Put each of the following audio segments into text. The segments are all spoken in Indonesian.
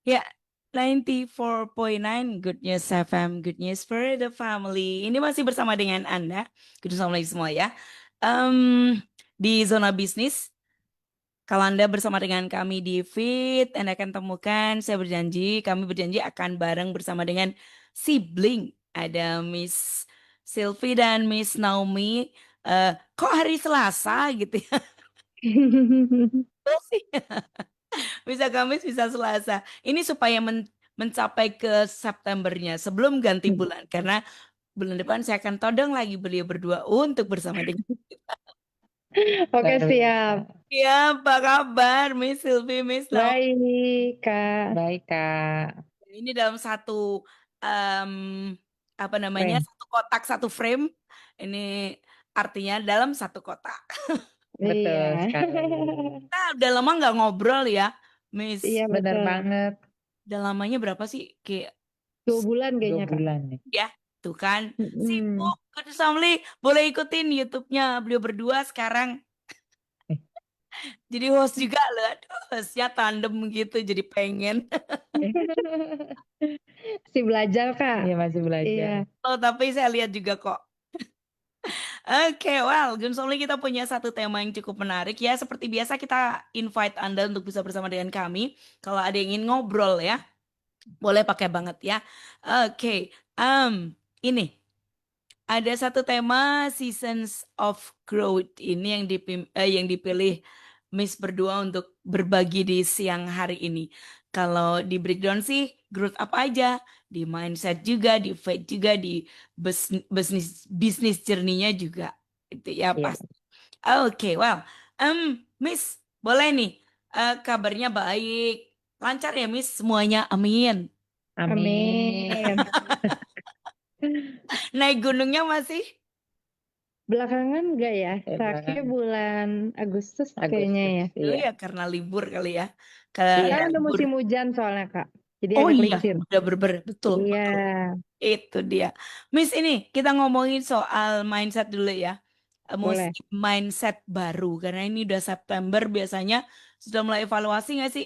Ya, 94.9 Good News FM, Good News for the Family. Ini masih bersama dengan Anda. Good News Family semua ya. Di zona bisnis, kalau Anda bersama dengan kami di Fit, Anda akan temukan, kami berjanji akan bareng bersama dengan sibling. Ada Miss Sylvie dan Miss Naomi. Kok hari Selasa gitu ya? Sih. Bisa Kamis, bisa Selasa. Ini supaya mencapai ke Septembernya sebelum ganti bulan. Karena bulan depan saya akan todong lagi beliau berdua untuk bersama dengan Oke, Luar siap. biasa. ya, apa kabar Miss Sylvie, Miss Nau? Baik, Kak. Baik, Kak. Ini dalam satu em, apa namanya? Frame. Satu kotak, satu frame. Ini artinya dalam satu kotak. Iya. Betul sekali. Kita udah lama nggak ngobrol ya, Miss. Iya, Benar betul. banget. Udah lamanya berapa sih? Kayak 2 bulan Dua kayaknya, Kak. bulan nih. ya, tuh kan. Mm-mm. Sibuk. Kata Samli, boleh ikutin YouTube-nya beliau berdua sekarang. Jadi host juga loh. Aduh, hostnya tandem gitu, jadi pengen. Si belajar, Kak. Iya, masih belajar. Iya. Oh, tapi saya lihat juga kok. Oke, well, Gun Somli kita punya satu tema yang cukup menarik ya. Seperti biasa kita invite Anda untuk bisa bersama dengan kami. Kalau ada yang ingin ngobrol ya, boleh pakai banget ya. Oke, ini. Ada satu tema Seasons of Growth ini yang dipilih Miss berdua untuk berbagi di siang hari ini. Kalau di breakdown sih growth apa aja, di mindset juga, di faith juga, di bisnis journey-nya juga. Itu ya Iya. pasti. Oke, well, Miss boleh nih, kabarnya baik, lancar ya Miss semuanya, amin. Amin. Amin. Naik gunungnya masih? Belakangan enggak ya? Terakhir Belakangan bulan Agustus kayaknya Agustus. ya. Dulu Iya. ya karena libur kali ya. Kan Iya. udah Libur. musim hujan soalnya, Kak. Jadi Oh agak iya, licin. udah berber, betul, Iya. betul. Itu dia. Miss ini kita ngomongin soal mindset dulu ya. Boleh. Musim mindset baru karena ini udah September biasanya sudah mulai evaluasi nggak sih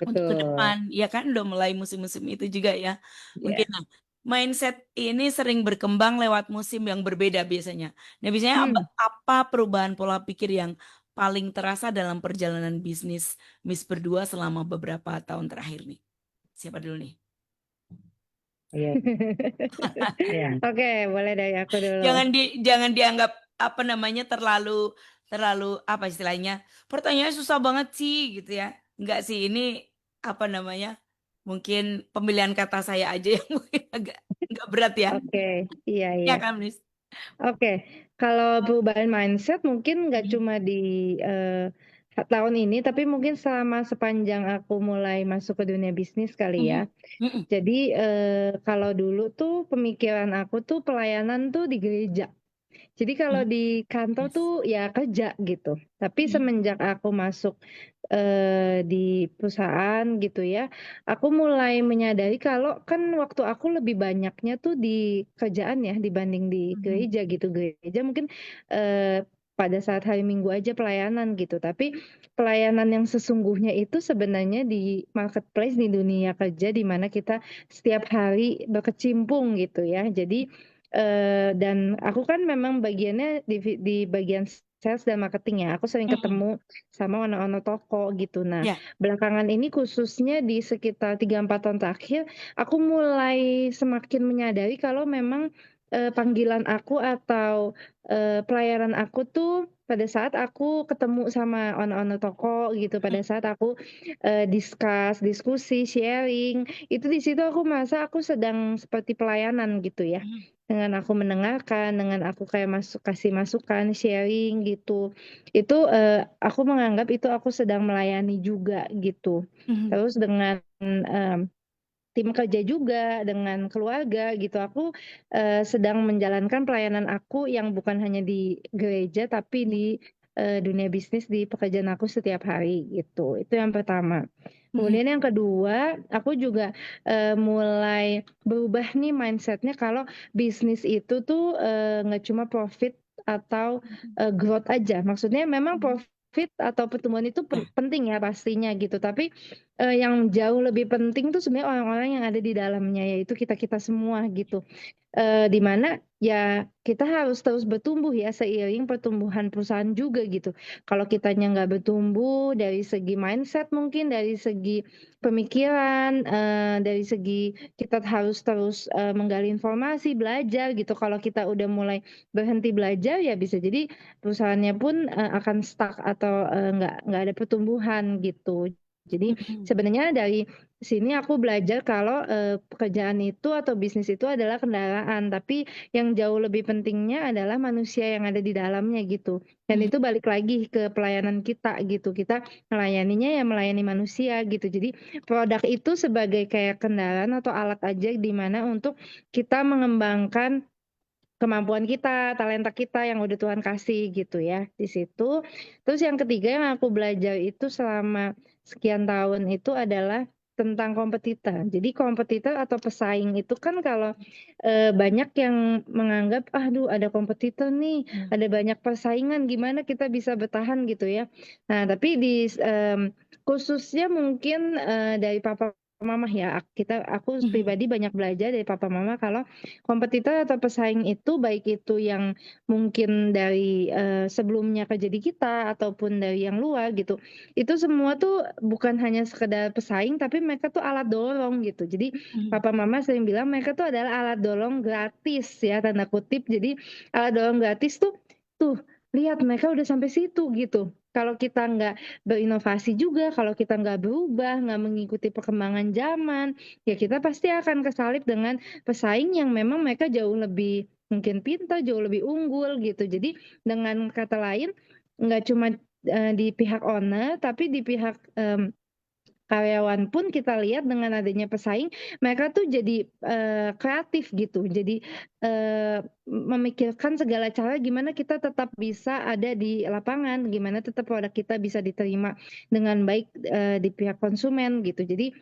untuk ke Betul. depan? Ya kan udah mulai musim-musim itu juga ya. Mungkin Iya. nah, mindset ini sering berkembang lewat musim yang berbeda biasanya. Nah, biasanya Hmm. apa perubahan pola pikir yang paling terasa dalam perjalanan bisnis Miss berdua selama beberapa tahun terakhir nih? Siapa dulu nih? Iya. Iya. Oke, boleh dari aku dulu. Jangan dianggap apa namanya terlalu terlalu apa istilahnya. Pertanyaannya susah banget sih gitu ya. Enggak sih ini apa namanya? Mungkin pemilihan kata saya aja yang mungkin agak enggak berat ya. Oke, iya, Ya iya. kan, Miss? Oke, kalau perubahan mindset mungkin nggak Mm, cuma di tahun ini, tapi mungkin selama sepanjang aku mulai masuk ke dunia bisnis kali ya. mm, mm, Jadi kalau dulu tuh pemikiran aku tuh pelayanan tuh di gereja. Jadi kalau mm, di kantor yes. tuh ya kerja gitu. Tapi Mm, semenjak aku masuk di perusahaan gitu ya, aku mulai menyadari kalau kan waktu aku lebih banyaknya tuh di kerjaan ya dibanding di mm, gereja gitu. Gereja mungkin pada saat hari Minggu aja pelayanan gitu. Tapi pelayanan yang sesungguhnya itu sebenarnya di marketplace di dunia kerja di mana kita setiap hari berkecimpung gitu ya. Jadi dan aku kan memang bagiannya di bagian sales dan marketing ya. Aku sering mm. ketemu sama owner-owner toko gitu. Nah, Ya. belakangan ini khususnya di sekitar 3-4 tahun terakhir, aku mulai semakin menyadari kalau memang panggilan aku atau pelayanan aku tuh pada saat aku ketemu sama owner-owner toko gitu, pada Mm, saat aku diskusi, sharing, itu di situ aku merasa aku sedang seperti pelayanan gitu ya. mm, Dengan aku mendengarkan, dengan aku kayak kasih masukan, sharing gitu. Itu, aku menganggap itu aku sedang melayani juga gitu. mm, Terus dengan, tim kerja juga, dengan keluarga gitu, aku, sedang menjalankan pelayanan aku yang bukan hanya di gereja, tapi mm, di, dunia bisnis di pekerjaan aku setiap hari gitu. Itu yang pertama. mm, Kemudian yang kedua, aku juga, mulai berubah nih mindset-nya kalau bisnis itu tuh, nggak cuma profit atau, growth aja. Maksudnya memang mm, profit atau pertumbuhan itu penting ya pastinya gitu. Tapi yang jauh lebih penting tuh sebenarnya orang-orang yang ada di dalamnya, yaitu kita-kita semua gitu. Di mana ya kita harus terus bertumbuh ya seiring pertumbuhan perusahaan juga gitu. Kalau kitanya nggak bertumbuh dari segi mindset mungkin, dari segi pemikiran, dari segi kita harus terus menggali informasi, belajar gitu. Kalau kita udah mulai berhenti belajar ya bisa jadi perusahaannya pun akan stuck atau nggak ada pertumbuhan gitu. Jadi sebenarnya dari sini aku belajar kalau pekerjaan itu atau bisnis itu adalah kendaraan, tapi yang jauh lebih pentingnya adalah manusia yang ada di dalamnya gitu. Dan itu balik lagi ke pelayanan kita gitu. Kita melayaninya ya melayani manusia gitu. Jadi produk itu sebagai kayak kendaraan atau alat aja di mana untuk kita mengembangkan kemampuan kita, talenta kita yang udah Tuhan kasih gitu ya di situ. Terus yang ketiga yang aku belajar itu selama sekian tahun itu adalah tentang kompetitor. Jadi kompetitor atau pesaing itu kan kalau banyak yang menganggap, aduh ada kompetitor nih, ada banyak persaingan, gimana kita bisa bertahan gitu ya. Nah tapi khususnya mungkin dari papa mama ya, aku pribadi banyak belajar dari papa mama kalau kompetitor atau pesaing itu baik itu yang mungkin dari sebelumnya kerja di kita ataupun dari yang luar gitu. Itu semua tuh bukan hanya sekedar pesaing tapi mereka tuh alat dorong gitu. Jadi papa mama sering bilang mereka tuh adalah alat dorong gratis ya tanda kutip. Jadi alat dorong gratis tuh lihat mereka udah sampai situ gitu. Kalau kita nggak berinovasi juga, kalau kita nggak berubah, nggak mengikuti perkembangan zaman, ya kita pasti akan kesalip dengan pesaing yang memang mereka jauh lebih mungkin pintar, jauh lebih unggul gitu. Jadi dengan kata lain nggak cuma di pihak owner, tapi di pihak karyawan pun kita lihat dengan adanya pesaing, mereka tuh jadi kreatif gitu. Jadi memikirkan segala cara gimana kita tetap bisa ada di lapangan, gimana tetap produk kita bisa diterima dengan baik di pihak konsumen gitu. Jadi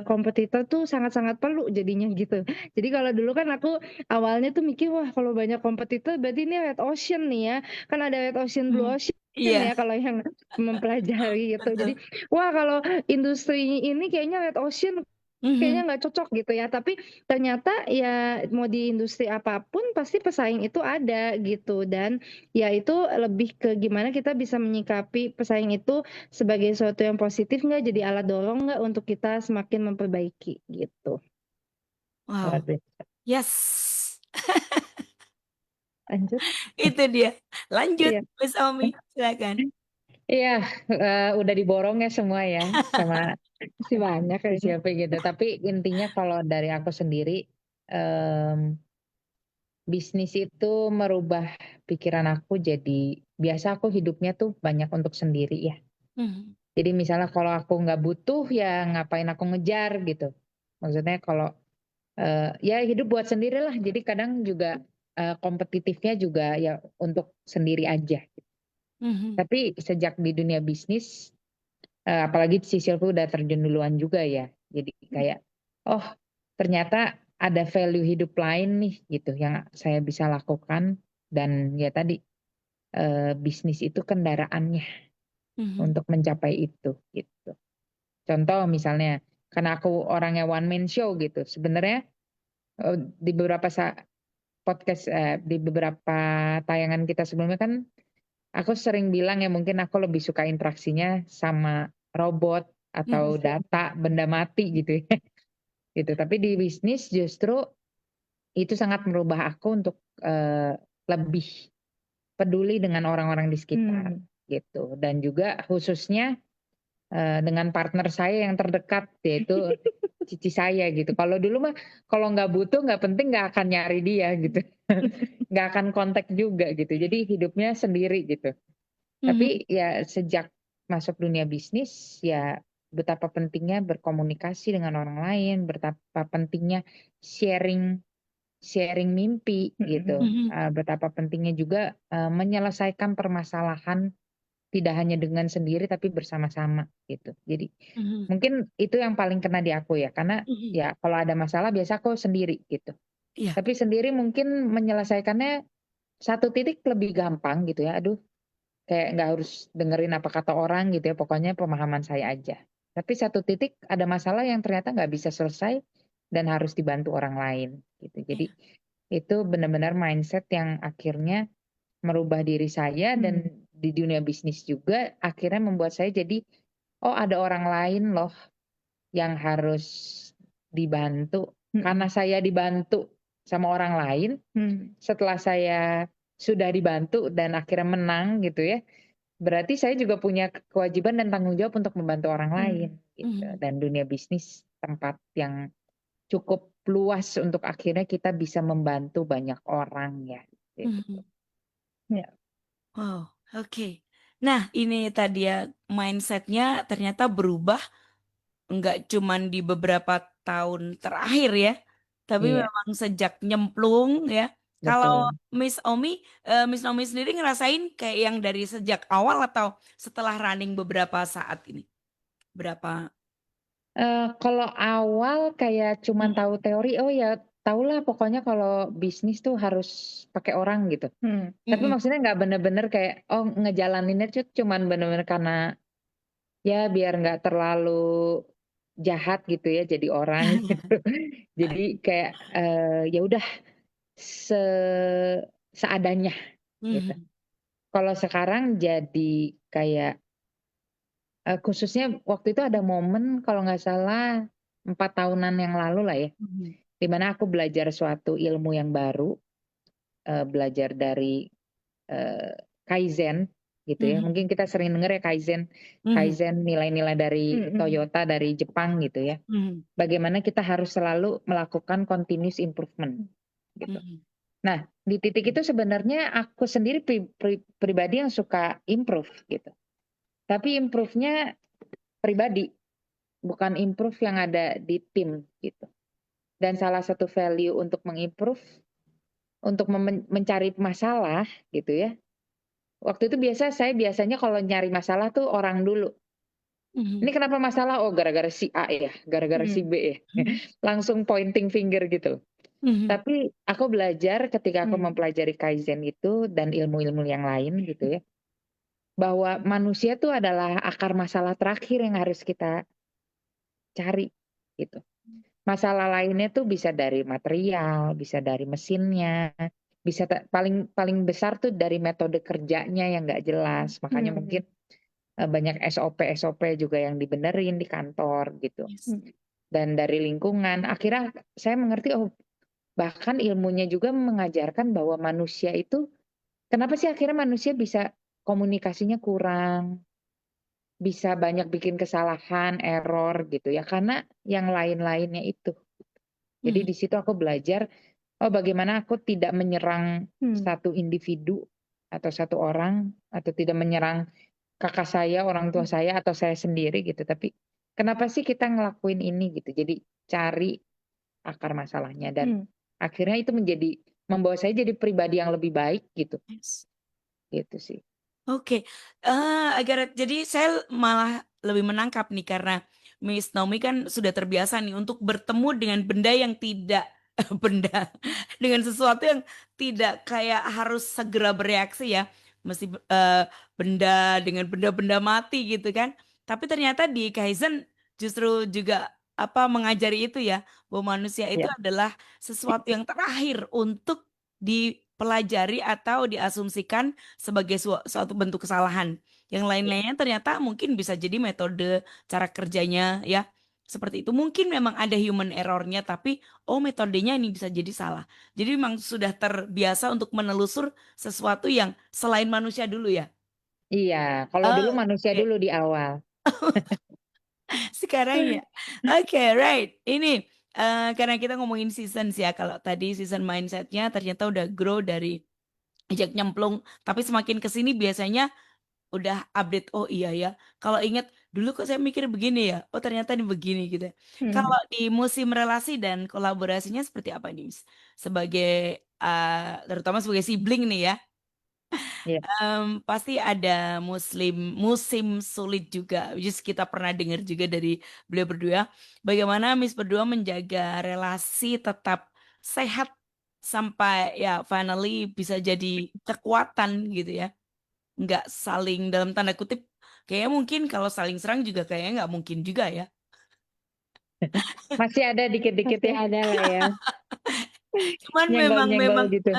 kompetitor tuh sangat-sangat perlu jadinya gitu. Jadi kalau dulu kan aku awalnya tuh mikir wah kalau banyak kompetitor berarti ini red ocean nih ya. Kan ada red ocean, blue ocean Iya, ya kalau yang mempelajari gitu. Jadi betul. wah kalau industri ini kayaknya red ocean kayaknya nggak cocok gitu ya. Tapi ternyata ya mau di industri apapun pasti pesaing itu ada gitu. Dan ya itu lebih ke gimana kita bisa menyikapi pesaing itu sebagai sesuatu yang positif nggak, jadi alat dorong nggak untuk kita semakin memperbaiki gitu. Luar Wow, biasa. yes. Lanjut. Itu dia. Lanjut, Iya. Miss Omi, silakan. Iya, udah diborong ya semua ya sama Masih banyak si kayaknya. Silvi gitu. Tapi intinya kalau dari aku sendiri, em, bisnis itu merubah pikiran aku jadi biasa aku hidupnya tuh banyak untuk sendiri ya. Mhm. Jadi misalnya kalau aku nggak butuh ya ngapain aku ngejar gitu. Maksudnya kalau ya hidup buat sendiri lah. Jadi kadang juga kompetitifnya juga ya untuk sendiri aja. Mhm. Tapi sejak di dunia bisnis, apalagi si Silvi udah terjun duluan juga ya. Jadi kayak, oh ternyata ada value hidup lain nih gitu yang saya bisa lakukan. Dan ya tadi bisnis itu kendaraannya Mhm. untuk mencapai itu gitu. Contoh misalnya, karena aku orangnya one man show gitu. Sebenarnya di beberapa podcast, di beberapa tayangan kita sebelumnya kan aku sering bilang ya mungkin aku lebih suka interaksinya sama robot atau Mhm. data benda mati gitu ya. Gitu. Tapi di bisnis justru itu sangat merubah aku untuk lebih peduli dengan orang-orang di sekitar gitu. Dan juga khususnya dengan partner saya yang terdekat yaitu cici saya gitu. Kalau dulu mah kalau nggak butuh nggak penting nggak akan nyari dia gitu. Nggak akan kontak juga gitu. Jadi hidupnya sendiri gitu. Mhm. Tapi ya sejak masuk dunia bisnis ya betapa pentingnya berkomunikasi dengan orang lain, betapa pentingnya sharing sharing mimpi gitu. Mhm. Betapa pentingnya juga menyelesaikan permasalahan tidak hanya dengan sendiri tapi bersama-sama gitu. Jadi Mhm. mungkin itu yang paling kena di aku ya karena Mhm. ya kalau ada masalah biasa aku sendiri gitu. Iya. Tapi sendiri mungkin menyelesaikannya satu titik lebih gampang gitu ya. Aduh, kayak nggak harus dengerin apa kata orang gitu ya, pokoknya pemahaman saya aja. Tapi satu titik ada masalah yang ternyata nggak bisa selesai dan harus dibantu orang lain gitu. Jadi Iya. itu benar-benar mindset yang akhirnya merubah diri saya dan di dunia bisnis juga akhirnya membuat saya jadi, oh ada orang lain loh yang harus dibantu. Karena saya dibantu sama orang lain, setelah saya sudah dibantu dan akhirnya menang gitu ya, berarti saya juga punya kewajiban dan tanggung jawab untuk membantu orang lain gitu. Mhm. Dan dunia bisnis tempat yang cukup luas untuk akhirnya kita bisa membantu banyak orang ya gitu. Mhm. Ya. Wow, oke. Nah, ini tadi ya mindset-nya ternyata berubah nggak cuman di beberapa tahun terakhir ya, tapi Iya, memang sejak nyemplung ya. Kalau betul. Miss Naomi sendiri ngerasain kayak yang dari sejak awal atau setelah running beberapa saat ini? Berapa? Kalau awal kayak cuman Mhm. tahu teori, oh ya tahulah pokoknya kalau bisnis tuh harus pakai orang gitu. Tapi Mhm. maksudnya nggak bener-bener kayak, oh ngejalaninnya tuh cuman bener-bener karena ya biar nggak terlalu jahat gitu ya jadi orang gitu. Jadi kayak, ya udah se seadanya gitu. Mhm. Kalau sekarang jadi kayak, khususnya waktu itu ada momen kalau nggak salah 4 tahunan yang lalu lah ya, Mhm. di mana aku belajar suatu ilmu yang baru, belajar dari, eee, Kaizen gitu ya. Mhm. Mungkin kita sering dengar ya Kaizen, Mhm. Kaizen nilai-nilai dari Toyota, dari Jepang gitu ya. Mhm. Bagaimana kita harus selalu melakukan continuous improvement gitu. Mhm. Nah, di titik itu sebenarnya aku sendiri pribadi yang suka improve gitu. Tapi improve-nya pribadi, bukan improve yang ada di tim gitu. Dan salah satu value untuk mengimprove, untuk mencari masalah gitu ya. Waktu itu saya biasanya kalau nyari masalah tuh orang dulu. Ini Mhm. kenapa masalah? Oh gara-gara si A ya, gara-gara si B ya. Langsung pointing finger gitu. Mhm. Tapi aku belajar ketika aku mempelajari Kaizen itu dan ilmu-ilmu yang lain gitu ya, bahwa manusia tuh adalah akar masalah terakhir yang harus kita cari gitu. Masalah lainnya tuh bisa dari material, bisa dari mesinnya, bisa paling paling besar tuh dari metode kerjanya yang nggak jelas. Makanya mungkin banyak SOP-SOP juga yang dibenerin di kantor gitu. Yes. Dan dari lingkungan, akhirnya saya mengerti, oh bahkan ilmunya juga mengajarkan bahwa manusia itu, kenapa sih akhirnya manusia bisa komunikasinya kurang, bisa banyak bikin kesalahan, error gitu ya, karena yang lain-lainnya itu. Jadi Mhm. di situ aku belajar, oh bagaimana aku tidak menyerang satu individu atau satu orang, atau tidak menyerang kakak saya, orang tua saya, atau saya sendiri gitu. Tapi kenapa sih kita ngelakuin ini gitu. Jadi cari akar masalahnya dan akhirnya itu membawa saya jadi pribadi yang lebih baik gitu. Yes. Gitu sih. Oke, jadi saya malah lebih menangkap nih karena Miss Naomi kan sudah terbiasa nih untuk bertemu dengan benda yang tidak benda, dengan sesuatu yang tidak kayak harus segera bereaksi ya, mesti, benda dengan benda-benda mati gitu kan. Tapi ternyata di Kaizen justru juga, mengajari itu ya, bahwa manusia itu Ya, adalah sesuatu yang terakhir untuk dipelajari atau diasumsikan sebagai suatu bentuk kesalahan. Yang ya. lain-lainnya ternyata mungkin bisa jadi metode cara kerjanya ya, seperti itu. Mungkin memang ada human error-nya tapi, oh metodenya ini bisa jadi salah. Jadi memang sudah terbiasa untuk menelusur sesuatu yang selain manusia dulu ya? Iya, kalau dulu manusia Oke, dulu di awal. sekarang ya. Oke, right. Ini, karena kita ngomongin seasons ya, kalau tadi season mindset-nya ternyata udah grow dari sejak nyemplung, tapi semakin ke sini biasanya udah update, "Oh iya ya, kalau ingat dulu kok saya mikir begini ya, oh ternyata ini begini," gitu. Kalau di musim relasi dan kolaborasinya seperti apa nih, Miss? Sebagai, terutama sebagai sibling nih ya, Iya, pasti ada musim sulit juga, which is kita pernah dengar juga dari beliau berdua, bagaimana Miss berdua menjaga relasi tetap sehat sampai ya finally bisa jadi kekuatan gitu ya? nggak saling dalam tanda kutip, kayaknya mungkin kalau saling serang juga kayaknya nggak mungkin juga ya. Masih ada dikit-dikit Pasti ya, ada lah ya. Cuman memang nyenggol-nyenggol memang gitu.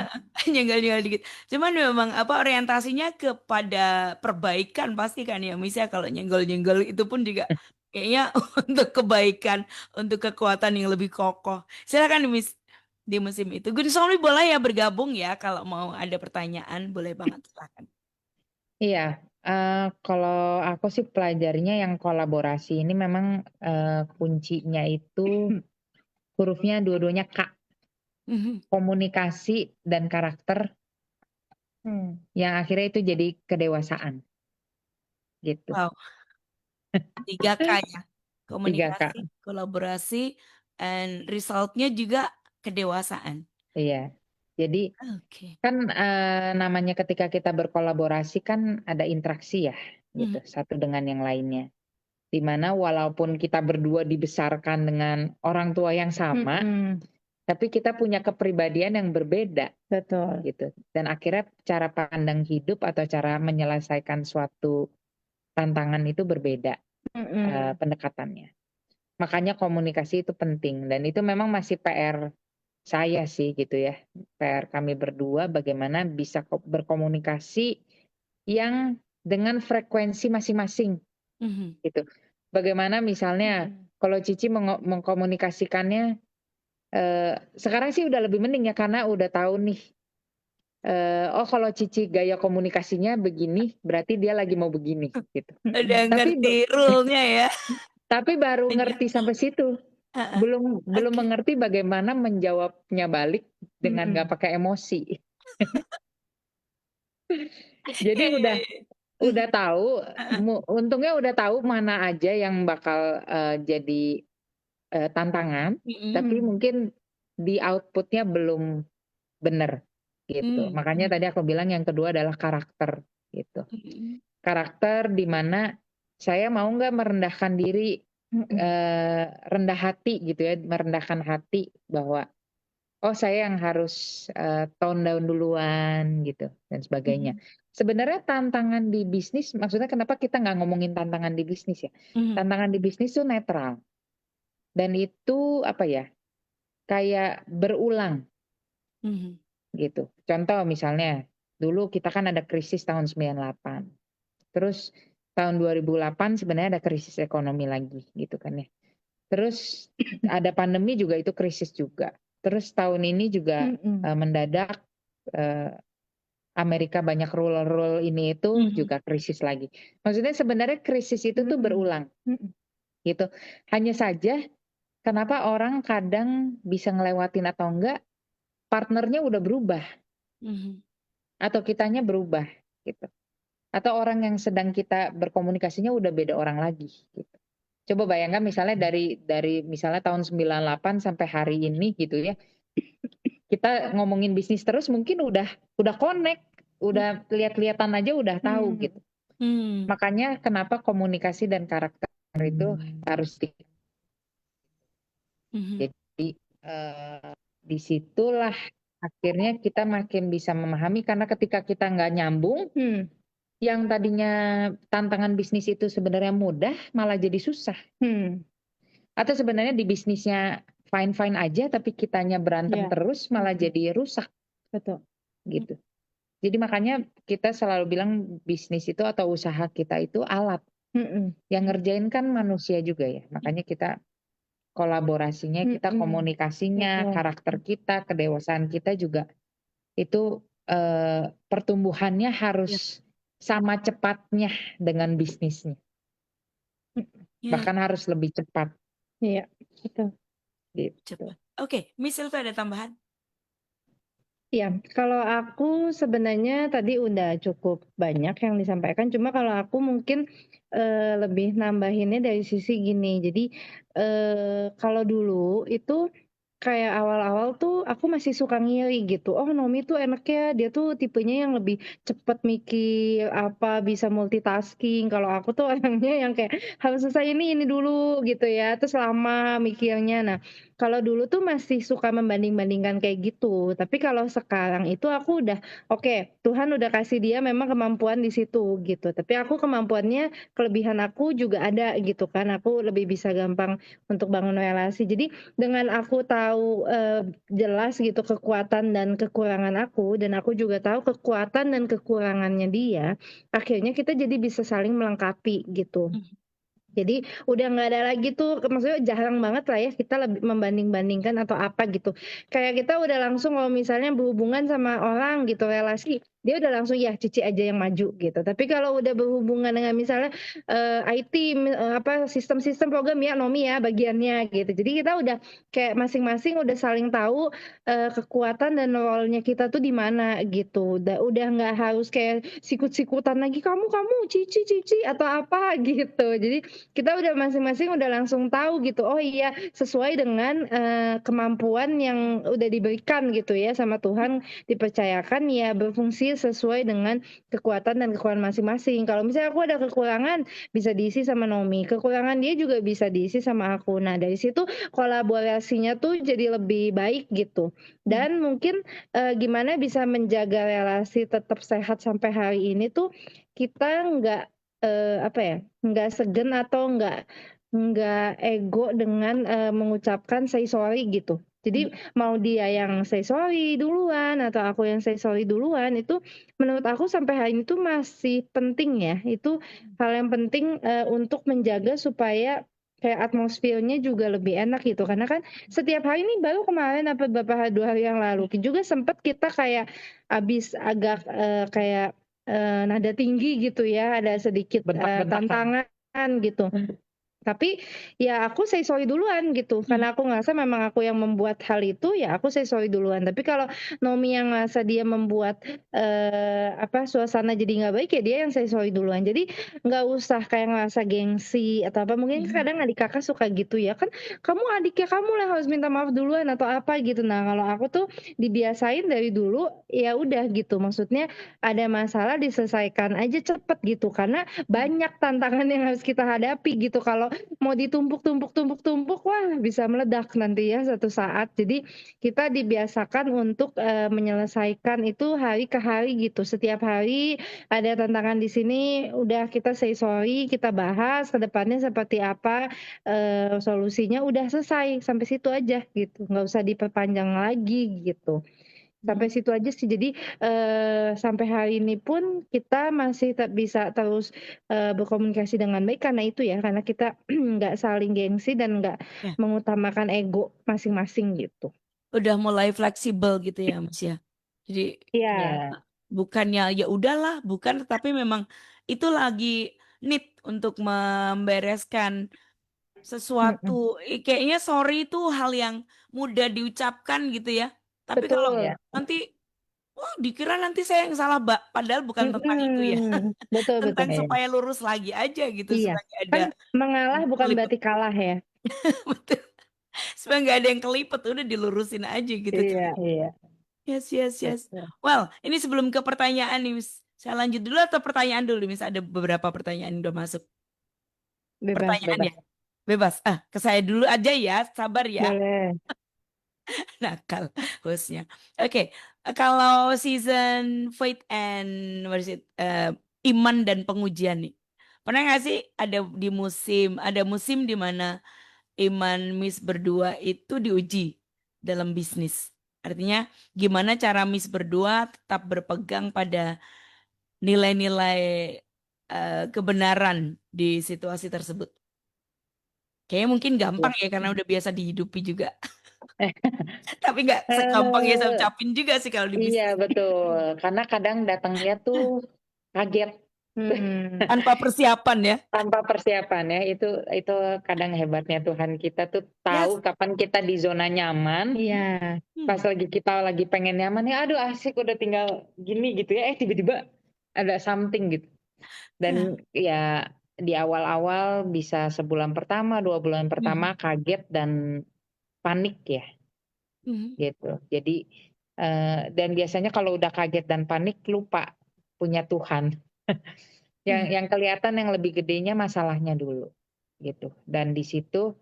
nyenggol-nyenggol dikit. Cuman memang apa orientasinya kepada perbaikan pasti kan ya. Misalnya kalau nyenggol-nyenggol itu pun juga kayaknya untuk kebaikan, untuk kekuatan yang lebih kokoh. Silakan Miss di musim itu. Gun Somli boleh ya bergabung ya kalau mau ada pertanyaan, boleh banget silakan. Iya, kalau aku sih pelajarinya yang kolaborasi ini memang kuncinya itu hurufnya dua-duanya K, Mhm. komunikasi dan karakter yang akhirnya itu jadi kedewasaan gitu. Wow, 3K ya. 3K. Komunikasi, kolaborasi, and resultnya juga kedewasaan. Iya. Jadi Oke. kan namanya ketika kita berkolaborasi kan ada interaksi ya gitu Mhm. satu dengan yang lainnya. Di mana walaupun kita berdua dibesarkan dengan orang tua yang sama, Mm-mm. tapi kita punya kepribadian yang berbeda Betul. gitu. Dan akhirnya cara pandang hidup atau cara menyelesaikan suatu tantangan itu berbeda Mm-mm. pendekatannya. Makanya komunikasi itu penting dan itu memang masih PR saya sih gitu ya. PR kami berdua bagaimana bisa berkomunikasi yang dengan frekuensi masing-masing Mhm. gitu. Bagaimana misalnya kalau Cici mengkomunikasikannya sekarang sih udah lebih mending ya karena udah tahu nih oh kalau Cici gaya komunikasinya begini berarti dia lagi mau begini gitu. Udah Tapi ngerti rule-nya ya. tapi baru Iya. ngerti sampai situ. Heeh. Belum Oke. mengerti bagaimana menjawabnya balik dengan nggak Mm-mm. pakai emosi. Jadi Iya, iya, udah iya. udah Mhm. tahu, Heeh. untungnya udah tahu mana aja yang bakal jadi tantangan, tapi Mm-mm. mungkin di outputnya belum benar gitu. Mmm, Makanya mhm. tadi aku bilang yang kedua adalah karakter gitu. Mhm. Karakter di mana saya mau nggak merendahkan diri, Mm-mm. rendah hati gitu ya, merendahkan hati bahwa oh saya yang harus tone down duluan gitu dan sebagainya. Mhm. Sebenarnya tantangan di bisnis, maksudnya kenapa kita nggak ngomongin tantangan di bisnis ya? Mhm. Tantangan di bisnis itu netral dan itu apa ya? Kayak berulang Mhm. gitu. Contoh misalnya dulu kita kan ada krisis tahun 98. Terus tahun 2008 sebenarnya ada krisis ekonomi lagi gitu kan ya. Terus ada pandemi juga itu krisis juga. Terus tahun ini juga Mm-mm. mendadak eh, Amerika banyak rule ini itu Mhm. juga krisis lagi. Maksudnya sebenarnya krisis itu tuh Mm-mm. berulang Mm-mm. gitu. Hanya saja kenapa orang kadang bisa ngelewatin atau enggak, partnernya udah berubah Mhm. atau kitanya berubah gitu. Atau orang yang sedang kita berkomunikasinya udah beda orang lagi gitu. Coba bayangkan misalnya dari misalnya tahun 98 sampai hari ini gitu ya. Kita ngomongin bisnis terus mungkin udah connect, udah lihat-lihatan aja udah tahu Mm. gitu. Mmm. Makanya kenapa komunikasi dan karakter itu harus Mhm. jadi disitulah akhirnya kita makin bisa memahami karena ketika kita nggak nyambung, Hmm. yang tadinya tantangan bisnis itu sebenarnya mudah malah jadi susah. Hmm. Atau sebenarnya di bisnisnya fine-fine aja tapi kitanya berantem Ya, terus malah jadi rusak betul. gitu. Jadi makanya kita selalu bilang bisnis itu atau usaha kita itu alat. Mm-mm. Yang ngerjain kan manusia juga ya. Makanya kita kolaborasinya, kita Mm-mm. komunikasinya, Betul. karakter kita, kedewasaan kita juga itu pertumbuhannya Iya. harus sama cepatnya dengan bisnisnya. Iya, Bahkan harus lebih cepat Iya, betul. gitu. cepat. Oke, Miss Silva ada tambahan? Iya, kalau aku sebenarnya tadi udah cukup banyak yang disampaikan, cuma kalau aku mungkin lebih nambahinnya dari sisi gini. Jadi kalau dulu itu kayak awal-awal tuh aku masih suka ngiri gitu. Oh, Nomi tuh enaknya dia tuh tipenya yang lebih cepet mikir apa bisa multitasking. Kalau aku tuh orangnya yang kayak harus selesai ini dulu gitu ya, terus lama mikirnya. Nah, Kalau dulu tuh masih suka membanding-bandingkan kayak gitu, tapi kalau sekarang itu aku udah, oke, Tuhan udah kasih dia memang kemampuan di situ gitu, tapi aku kemampuannya, kelebihan aku juga ada gitu kan, aku lebih bisa gampang untuk bangun relasi. Jadi dengan aku tahu, jelas gitu kekuatan dan kekurangan aku, dan aku juga tahu kekuatan dan kekurangannya dia, akhirnya kita jadi bisa saling melengkapi gitu. Mhm. Jadi udah nggak ada lagi tuh, maksudnya jarang banget lah ya kita lebih membanding-bandingkan atau apa gitu. Kayak kita udah langsung kalau misalnya berhubungan sama orang gitu, relasi, dia udah langsung, "Ya Cici aja yang maju," gitu. Tapi kalau udah berhubungan dengan misalnya, IT, apa, sistem-sistem program, ya Nomi ya bagiannya gitu. Jadi kita udah kayak masing-masing udah saling tahu, kekuatan dan role-nya kita tuh di mana gitu. Udah nggak harus kayak sikut-sikutan lagi, "Kamu kamu, Cici Cici," atau apa gitu. Jadi kita udah masing-masing udah langsung tahu gitu, oh iya sesuai dengan, kemampuan yang udah diberikan gitu ya sama Tuhan, dipercayakan ya berfungsi sesuai dengan kekuatan dan kekurangan masing-masing. Kalau misalnya aku ada kekurangan, bisa diisi sama Nomi, kekurangan dia juga bisa diisi sama aku. Nah dari situ kolaborasinya tuh jadi lebih baik gitu. Mhm. Dan mungkin, gimana bisa menjaga relasi tetap sehat sampai hari ini tuh, kita nggak, apa ya, nggak segan atau nggak ego dengan, mengucapkan say sorry gitu. Mhm. Jadi mau dia yang say sorry duluan atau aku yang say sorry duluan, itu menurut aku sampai hari ini tuh masih penting ya. Itu hal yang penting, untuk menjaga supaya kayak atmosfernya juga lebih enak gitu. Karena kan setiap hari ini baru kemarin apa beberapa 2 hari yang lalu juga sempet kita kayak habis agak, kayak, nada tinggi gitu ya, ada sedikit, Bentak-bentakan. tantangan gitu. Tapi, ya aku say sorry duluan gitu, Mhm. karena aku ngerasa memang aku yang membuat hal itu, ya aku say sorry duluan. Tapi kalau Nomi yang ngerasa dia membuat, apa, suasana jadi nggak baik, ya dia yang say sorry duluan. Jadi nggak usah kayak ngerasa gengsi atau apa, mungkin Mhm. kadang adik Kakak suka gitu ya, "Kan kamu adiknya kamu lah harus minta maaf duluan," atau apa gitu. Nah kalau aku tuh dibiasain dari dulu, ya udah gitu, maksudnya ada masalah diselesaikan aja cepet gitu, karena banyak tantangan yang harus kita hadapi gitu. Kalau mau ditumpuk, wah bisa meledak nanti ya suatu saat. Jadi kita dibiasakan untuk, menyelesaikan itu hari ke hari gitu. Setiap hari ada tantangan di sini, udah kita say sorry, kita bahas ke depannya seperti apa, solusinya, udah selesai, sampai situ aja gitu, nggak usah diperpanjang lagi gitu. Mhm. Sampai situ aja sih. Jadi, sampai hari ini pun kita masih bisa terus, berkomunikasi dengan baik karena itu ya, karena kita nggak saling gengsi dan nggak Ya, mengutamakan ego masing-masing gitu. udah mulai fleksibel gitu ya, Mas, ya. Jadi Iya, Iya. bukannya ya udahlah, bukan, tapi memang itu lagi need untuk membereskan sesuatu. mhm, Kayaknya sorry itu hal yang mudah diucapkan gitu ya. Tapi kalau betul, Ya. nanti, oh dikira nanti saya yang salah, padahal bukan tentang itu ya. mhm, betul Tentang betul. Iya. supaya lurus lagi aja gitu, Iya, supaya nggak ada kan mengalah yang bukan kelipet. berarti kalah ya. Betul, supaya nggak ada yang kelipet, udah dilurusin aja gitu Iya, ceritanya. Iya. Yes, yes, yes. Betul. Well, ini sebelum ke pertanyaan nih, Miss, saya lanjut dulu atau pertanyaan dulu, Miss? Ada beberapa pertanyaan yang udah masuk. bebas Pertanyaan Bebas. ya? Bebas. Ke saya dulu aja ya, sabar ya. boleh. Nakal hostnya. Oke, kalau season Faith and what is it? Iman dan pengujian nih. Pernah nggak sih ada musim di mana Iman Miss berdua itu diuji dalam bisnis? Artinya gimana cara Miss berdua tetap berpegang pada nilai-nilai kebenaran di situasi tersebut? Kayaknya mungkin gampang ya karena udah biasa dihidupi juga. Tapi nggak segampang yang saya Eh, ucapin juga sih kalau di iya bisnis. betul. Karena kadang datangnya tuh kaget Mhm, Tanpa persiapan ya. tanpa persiapan ya. Itu kadang hebatnya Tuhan, kita tuh Yes. tahu kapan kita di zona nyaman. iya, Pas kita lagi pengen nyaman ya, aduh asik udah tinggal gini gitu ya. Tiba-tiba ada something gitu. Ya. Dan ya di awal-awal bisa sebulan pertama, 2 bulan Mhm. pertama kaget dan panik ya Mhm. gitu. Jadi dan biasanya kalau udah kaget dan panik lupa punya Tuhan. Yang Mhm. yang kelihatan yang lebih gedenya masalahnya dulu gitu. Dan di situ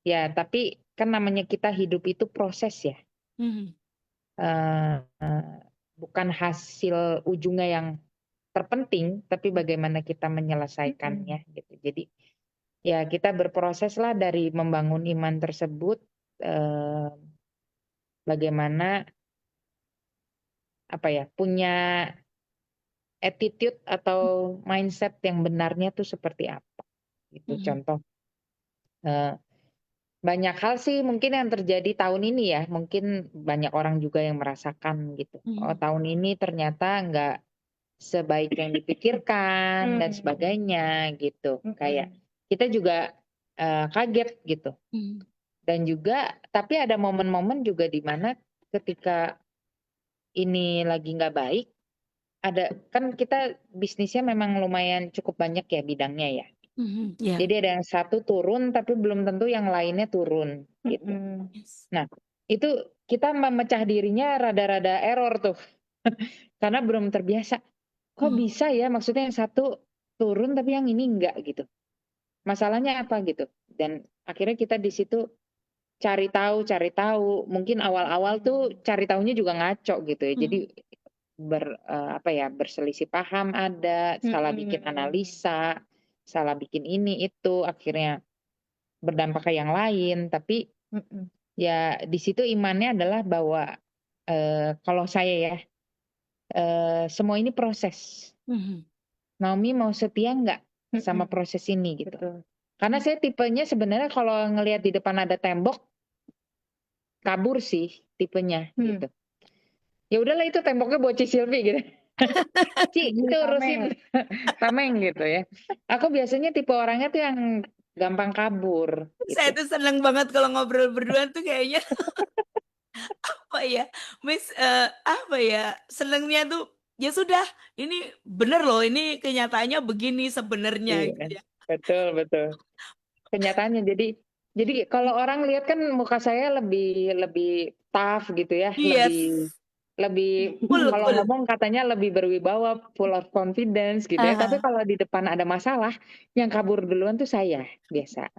ya tapi kan namanya kita hidup itu proses ya, Mhm. eh, bukan hasil ujungnya yang terpenting, tapi bagaimana kita menyelesaikannya gitu. Jadi ya kita berproses lah dari membangun iman tersebut, eh, bagaimana apa ya, punya attitude atau mindset yang benarnya tuh seperti apa gitu. Mhm. Contoh, eh, banyak hal sih mungkin yang terjadi tahun ini ya, mungkin banyak orang juga yang merasakan gitu. Oh, Mhm. tahun ini ternyata nggak sebaik yang dipikirkan dan sebagainya gitu. Kayak kita juga kaget gitu. Mhm. Dan juga tapi ada momen-momen juga di mana ketika ini lagi nggak baik, ada kan kita bisnisnya memang lumayan cukup banyak ya bidangnya ya. Mhm. Ya. Jadi ada yang satu turun tapi belum tentu yang lainnya turun gitu. Yes. Nah, itu kita memecah dirinya rada-rada error tuh. Karena belum terbiasa. Kok Mhm. bisa ya maksudnya yang satu turun tapi yang ini enggak gitu. Masalahnya apa gitu. Dan akhirnya kita di situ cari tahu. Mungkin awal-awal tuh cari tahunya juga ngaco gitu ya. Jadi Mhm. apa ya, berselisih paham ada, salah bikin analisa, salah bikin ini itu, akhirnya berdampak ke yang lain. Tapi ya di situ imannya adalah bahwa kalau saya ya semua ini proses. Mhm. Naomi mau setia nggak sama proses ini gitu. Karena saya tipenya sebenarnya kalau ngelihat di depan ada tembok kabur sih tipenya gitu. Ya udahlah itu temboknya buat Ci Silvi gitu. Ci itu urusin tameng gitu ya. Aku biasanya tipe orangnya tuh yang gampang kabur Saya gitu. tuh seneng banget kalau ngobrol berdua tuh kayaknya apa ya, Miss, apa ya, senengnya tuh, ya sudah, ini bener loh, ini kenyataannya begini sebenarnya gitu Iya, ya. betul betul. Kenyataannya jadi kalau orang lihat kan muka saya lebih lebih tough gitu ya, lebih Yes, lebih cool kalau cool. ngomong katanya lebih berwibawa, full of confidence gitu ya. Tapi Ah kalau di depan ada masalah, yang kabur duluan tuh saya biasa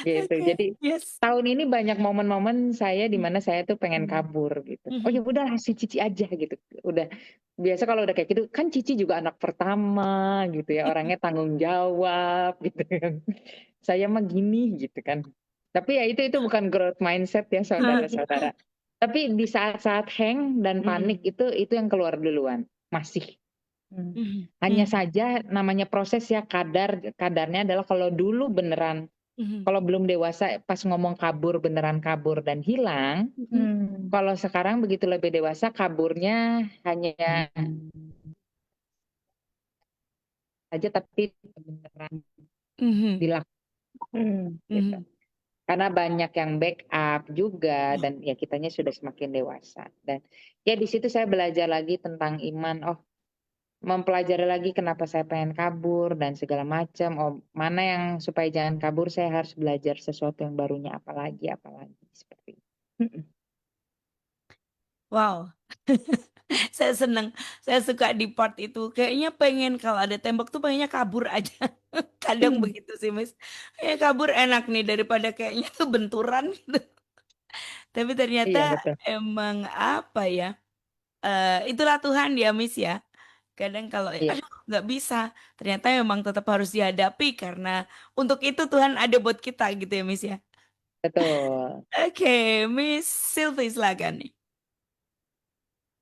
gitu. oke, Jadi yes. tahun ini banyak momen-momen saya di mana saya tuh pengen kabur gitu. Oh ya Mhm. udah si Cici aja gitu. Udah biasa kalau udah kayak gitu kan Cici juga anak pertama gitu ya, orangnya tanggung jawab gitu kan. Saya mah gini gitu kan. Tapi ya itu bukan growth mindset ya saudara-saudara. Tapi di saat-saat hang dan panik itu yang keluar duluan. Masih. Mhm. Hanya Mhm. saja namanya proses ya, kadarnya adalah kalau dulu beneran, Mhm. kalau belum dewasa pas ngomong kabur beneran kabur dan hilang. Mhm. Kalau sekarang begitu lebih dewasa kaburnya hanya aja tapi beneran Mhm. dilakukan gitu. Mhm. Karena banyak yang backup juga Ya. dan ya kitanya sudah semakin dewasa. Dan ya di situ saya belajar lagi tentang iman. Oh, mempelajari lagi kenapa saya pengen kabur dan segala macam. Oh, mana yang supaya jangan kabur saya harus belajar sesuatu yang barunya apalagi seperti itu. Wow. Saya seneng, saya suka di part itu, kayaknya pengen kalau ada tembok tuh pengennya kabur aja. Kadang begitu sih, Mas. Ya kabur enak nih daripada kayaknya tuh benturan gitu. Tapi ternyata Iya betul. emang apa ya, itulah Tuhan ya, Miss, ya. Kadang kalau, Iya aduh nggak bisa, ternyata memang tetap harus dihadapi karena untuk itu Tuhan ada buat kita gitu ya, Miss, ya. betul. Oke, Miss Sylvie silakan nih.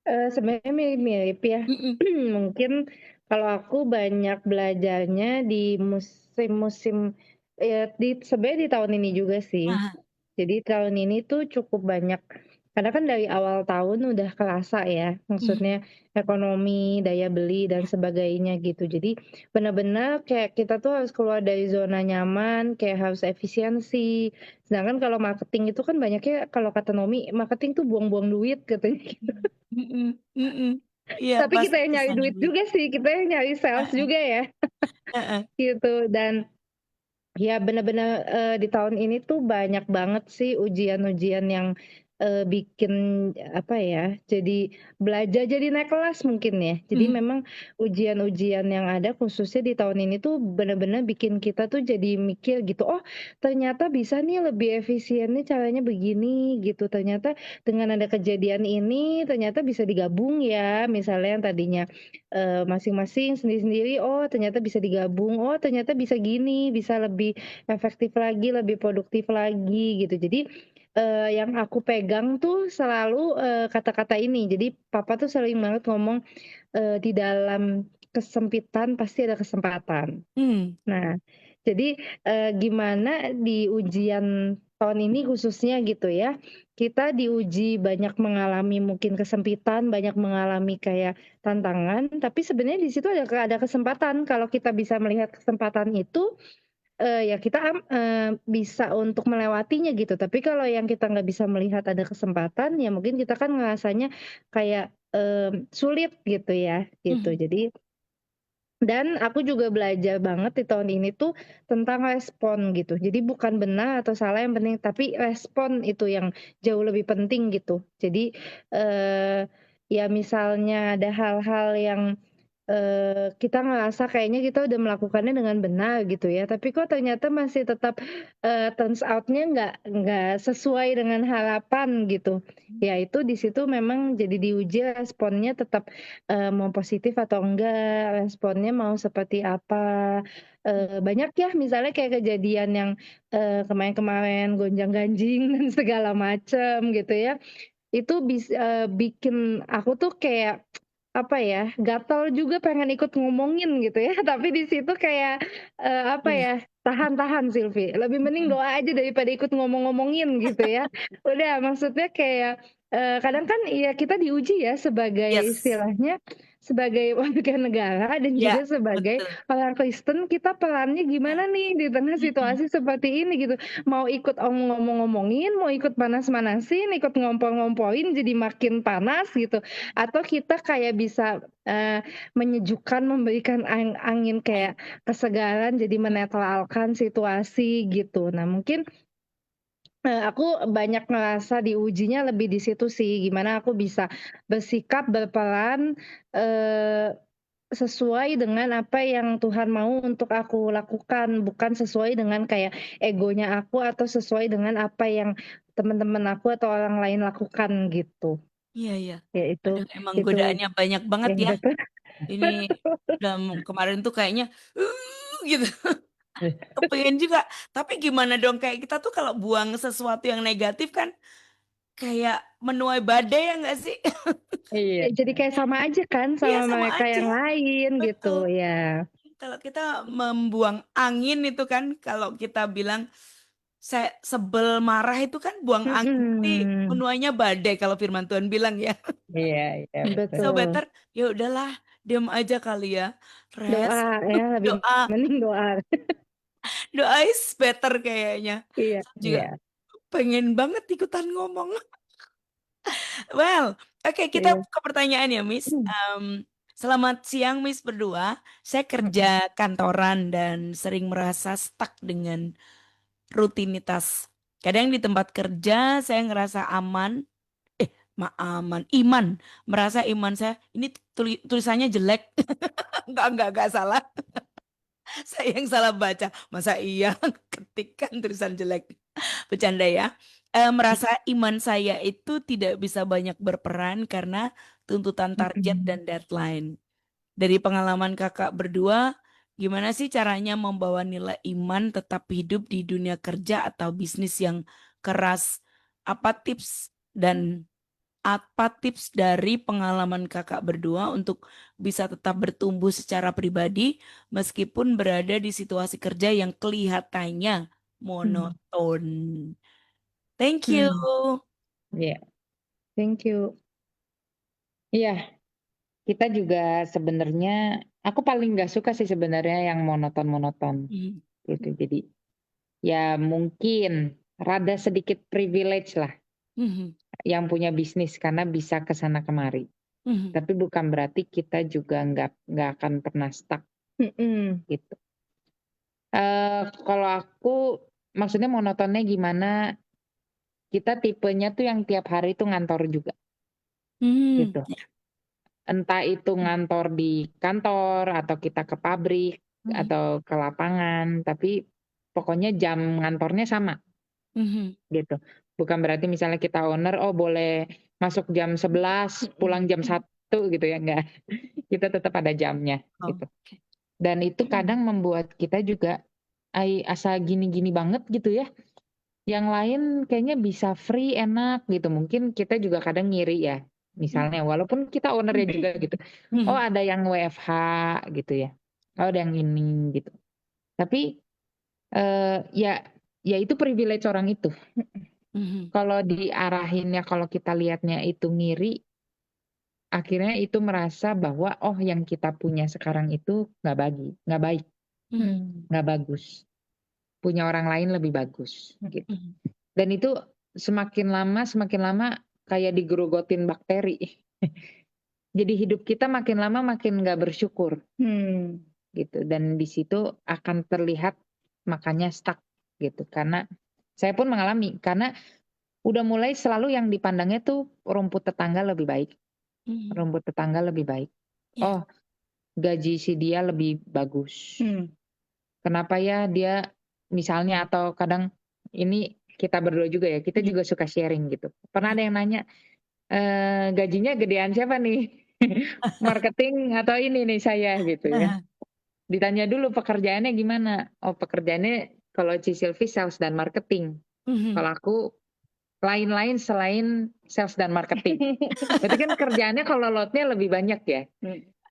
Sebenarnya mirip-mirip ya. Mhm. Mungkin kalau aku banyak belajarnya di musim-musim ya sebenarnya di tahun ini juga sih. Ah, Jadi tahun ini tuh cukup banyak karena kan dari awal tahun udah kerasa ya, mhm. maksudnya ekonomi, daya beli dan sebagainya gitu. Jadi benar-benar kayak kita tuh harus keluar dari zona nyaman, kayak harus efisiensi. Sedangkan kalau marketing itu kan banyaknya kalau kata Nomi, marketing tuh buang-buang duit katanya. Mhm. Mhm. Iya Tapi kita pasti yang ke nyari sana duit dulu. juga sih, kita yang nyari sales Heeh. juga ya, Heeh. gitu. Dan ya benar-benar di tahun ini tuh banyak banget sih ujian-ujian yang bikin apa ya, jadi belajar jadi naik kelas mungkin ya. Jadi Mhm. memang ujian-ujian yang ada khususnya di tahun ini tuh benar-benar bikin kita tuh jadi mikir gitu, "Oh ternyata bisa nih lebih efisien nih caranya begini," gitu. Ternyata dengan ada kejadian ini, ternyata bisa digabung ya, misalnya yang tadinya, masing-masing sendiri-sendiri, oh ternyata bisa digabung, oh ternyata bisa gini, bisa lebih efektif lagi, lebih produktif lagi gitu. Jadi yang aku pegang tuh selalu, kata-kata ini. Jadi papa tuh sering banget ngomong, "Di dalam kesempitan pasti ada kesempatan." Mmm. Nah, jadi, gimana di ujian tahun ini khususnya gitu ya, kita diuji banyak mengalami mungkin kesempitan, banyak mengalami kayak tantangan, tapi sebenarnya di situ ada kesempatan. Kalau kita bisa melihat kesempatan itu, ya kita bisa untuk melewatinya gitu, tapi kalau yang kita nggak bisa melihat ada kesempatan, ya mungkin kita kan ngerasanya kayak, sulit gitu ya, gitu. Mhm. Jadi dan aku juga belajar banget di tahun ini tuh tentang respon gitu. Jadi bukan benar atau salah yang penting, tapi respon itu yang jauh lebih penting gitu. Jadi, ya misalnya ada hal-hal yang kita ngerasa kayaknya kita udah melakukannya dengan benar gitu ya, tapi kok ternyata masih tetap, turns out-nya nggak sesuai dengan harapan gitu. Ya itu di situ memang jadi diuji responnya tetap, mau positif atau enggak, responnya mau seperti apa. Banyak ya misalnya kayak kejadian yang, kemarin-kemarin gonjang-ganjing dan segala macem gitu ya, itu bikin aku tuh kayak, apa ya, gatel juga pengen ikut ngomongin gitu ya, tapi di situ kayak, apa Iya. ya, tahan Silvi, lebih mending Mhm. doa aja daripada ikut ngomong-ngomongin gitu ya. Udah maksudnya kayak, kadang kan ya kita diuji ya sebagai Yes. istilahnya, sebagai warga negara dan Iya, juga sebagai betul. orang Kristen, kita perannya Iya. gimana nih di tengah Mhm. situasi seperti ini gitu. Mau ikut ngomong-ngomongin, mau ikut panas-manasin, ikut ngompol-ngompolin jadi makin panas gitu, atau kita kayak bisa, menyejukkan, memberikan angin Baik. kayak kesegaran, jadi menetralkan situasi gitu. Nah mungkin, aku banyak ngerasa diujinya lebih di situ sih, gimana aku bisa bersikap, berperan, sesuai dengan apa yang Tuhan mau untuk aku lakukan, bukan sesuai dengan kayak egonya aku atau sesuai dengan apa yang teman-teman aku atau orang lain lakukan gitu. Iya, iya. Ya itu Aduh, emang itu godaannya banyak banget ya. betul Ini betul. kemarin tuh kayaknya, gitu. Kepengen juga, tapi gimana dong, kayak kita tuh kalau buang sesuatu yang negatif kan kayak menuai badai ya nggak sih? Iya. Ya jadi kayak sama aja kan Iya sama sama mereka aja, yang lain gitu betul. ya. Kalau kita membuang angin itu kan, kalau kita bilang sebel, marah itu kan buang angin, nanti Mhm, menuainya badai kalau firman Tuhan bilang ya. Iya, iya betul. So betul. better, ya udahlah, diam aja kali ya, rest, Doa ya lebih doa, mending doa. doa is better kayaknya. Iya Saya juga Iya. pengen banget ikutan ngomong. Well, oke kita iya. ke pertanyaan ya, Miss. Selamat siang, Miss berdua. Saya Mhm. kerja kantoran dan sering merasa stuck dengan rutinitas. Kadang di tempat kerja saya ngerasa aman, aman, iman. Merasa iman saya, ini tulisannya jelek. Enggak salah. Saya yang salah baca. Masa iya ketikkan tulisan jelek. Bercanda ya. Merasa iman saya itu tidak bisa banyak berperan karena tuntutan target Mhm, dan deadline. Dari pengalaman kakak berdua, gimana sih caranya membawa nilai iman tetap hidup di dunia kerja atau bisnis yang keras? Apa tips dan apa tips dari pengalaman kakak berdua untuk bisa tetap bertumbuh secara pribadi meskipun berada di situasi kerja yang kelihatannya mhm, monoton? Thank you. mmm, Iya. thank you. Iya, kita juga sebenarnya aku paling nggak suka sih sebenarnya yang monoton-monoton Mhm, gitu. Jadi ya mungkin rada sedikit privilege lah mhm, yang punya bisnis karena bisa ke sana kemari. mhm, Tapi bukan berarti kita juga nggak akan pernah stuck Mhm, gitu. Kalau aku maksudnya monotonnya gimana, kita tipenya tuh yang tiap hari tuh ngantor juga gitu. Ya. Entah itu ngantor di kantor atau kita ke pabrik atau ke lapangan, tapi pokoknya jam ngantornya sama gitu. Bukan berarti misalnya kita owner, oh boleh masuk jam 11, pulang jam 1 gitu ya, enggak. Kita tetap ada jamnya gitu. Oke. Dan itu kadang membuat kita juga asa gini-gini banget gitu ya. Yang lain kayaknya bisa free, enak gitu. Mungkin kita juga kadang ngiri ya. Misalnya walaupun kita owner ya juga gitu. Oh ada yang WFH gitu ya. Oh ada yang ini gitu. Tapi ya itu privilege orang itu. Kalau diarahinnya, kalau kita lihatnya itu ngiri, akhirnya itu merasa bahwa oh yang kita punya sekarang itu nggak baik, nggak bagus. Punya orang lain lebih bagus gitu. Dan itu semakin lama kayak digerogotin bakteri. Jadi hidup kita makin lama makin nggak bersyukur gitu. Dan di situ akan terlihat makanya stuck gitu. Karena saya pun mengalami, karena udah mulai selalu yang dipandangnya tuh rumput tetangga lebih baik. Rumput tetangga lebih baik. Ya. Oh, gaji si dia lebih bagus. Kenapa ya dia misalnya, atau kadang ini kita berdua juga ya, kita juga suka sharing gitu. Pernah ada yang nanya, gajinya gedean siapa nih? Marketing atau ini nih saya gitu ya. Ditanya dulu pekerjaannya gimana? Oh pekerjaannya kalau Ci Silvi sales dan marketing. Kalau aku lain-lain selain sales dan marketing. Berarti kan kerjaannya kalau lotnya lebih banyak ya.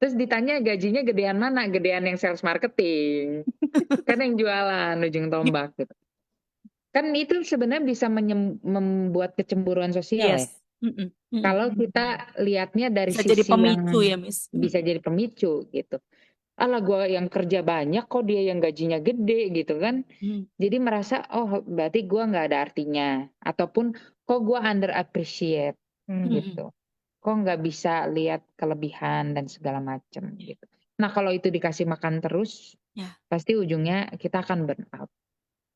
Terus ditanya gajinya gedean mana? Gedean yang sales marketing. Kan yang jualan ujung tombak gitu. Kan itu sebenarnya bisa membuat kecemburuan sosial ya. Yes. Kalau kita lihatnya dari Bisa jadi sisi pemicu ya, yang Miss. bisa jadi pemicu gitu. Alah gue yang kerja banyak kok dia yang gajinya gede gitu kan. Jadi merasa oh berarti gue nggak ada artinya. Ataupun kok gue under appreciate gitu. Kok nggak bisa lihat kelebihan dan segala macam gitu. Nah kalau itu dikasih makan terus, pasti ujungnya kita akan burn out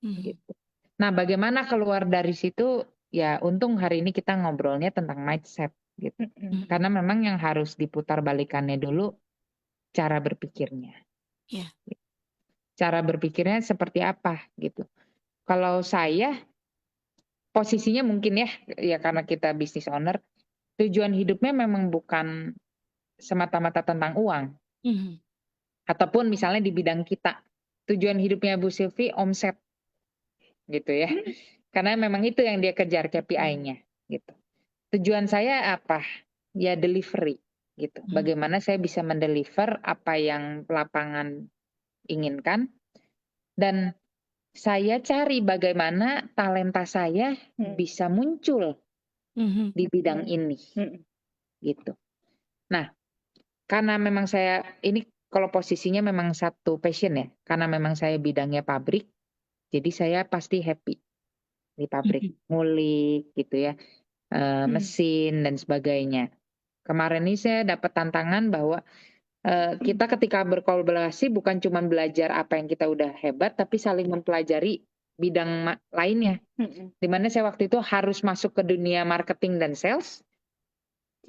gitu. Nah bagaimana keluar dari situ? Ya untung hari ini kita ngobrolnya tentang mindset gitu. Karena memang yang harus diputar balikannya dulu cara berpikirnya. Cara berpikirnya seperti apa gitu. Kalau saya posisinya mungkin ya karena kita business owner, tujuan hidupnya memang bukan semata-mata tentang uang. Ataupun misalnya di bidang kita, tujuan hidupnya Bu Silvi omset gitu ya. Karena memang itu yang dia kejar KPI-nya gitu. Tujuan saya apa? Ya delivery gitu. Bagaimana saya bisa mendeliver apa yang lapangan inginkan, dan saya cari bagaimana talenta saya bisa muncul di bidang ini gitu. Nah, karena memang saya ini kalau posisinya memang satu passion ya, karena memang saya bidangnya pabrik, jadi saya pasti happy di pabrik, ngulik gitu ya, mesin dan sebagainya. Kemarin ini saya dapat tantangan bahwa kita ketika berkolaborasi bukan cuma belajar apa yang kita udah hebat, tapi saling mempelajari bidang lainnya. Dimana saya waktu itu harus masuk ke dunia marketing dan sales,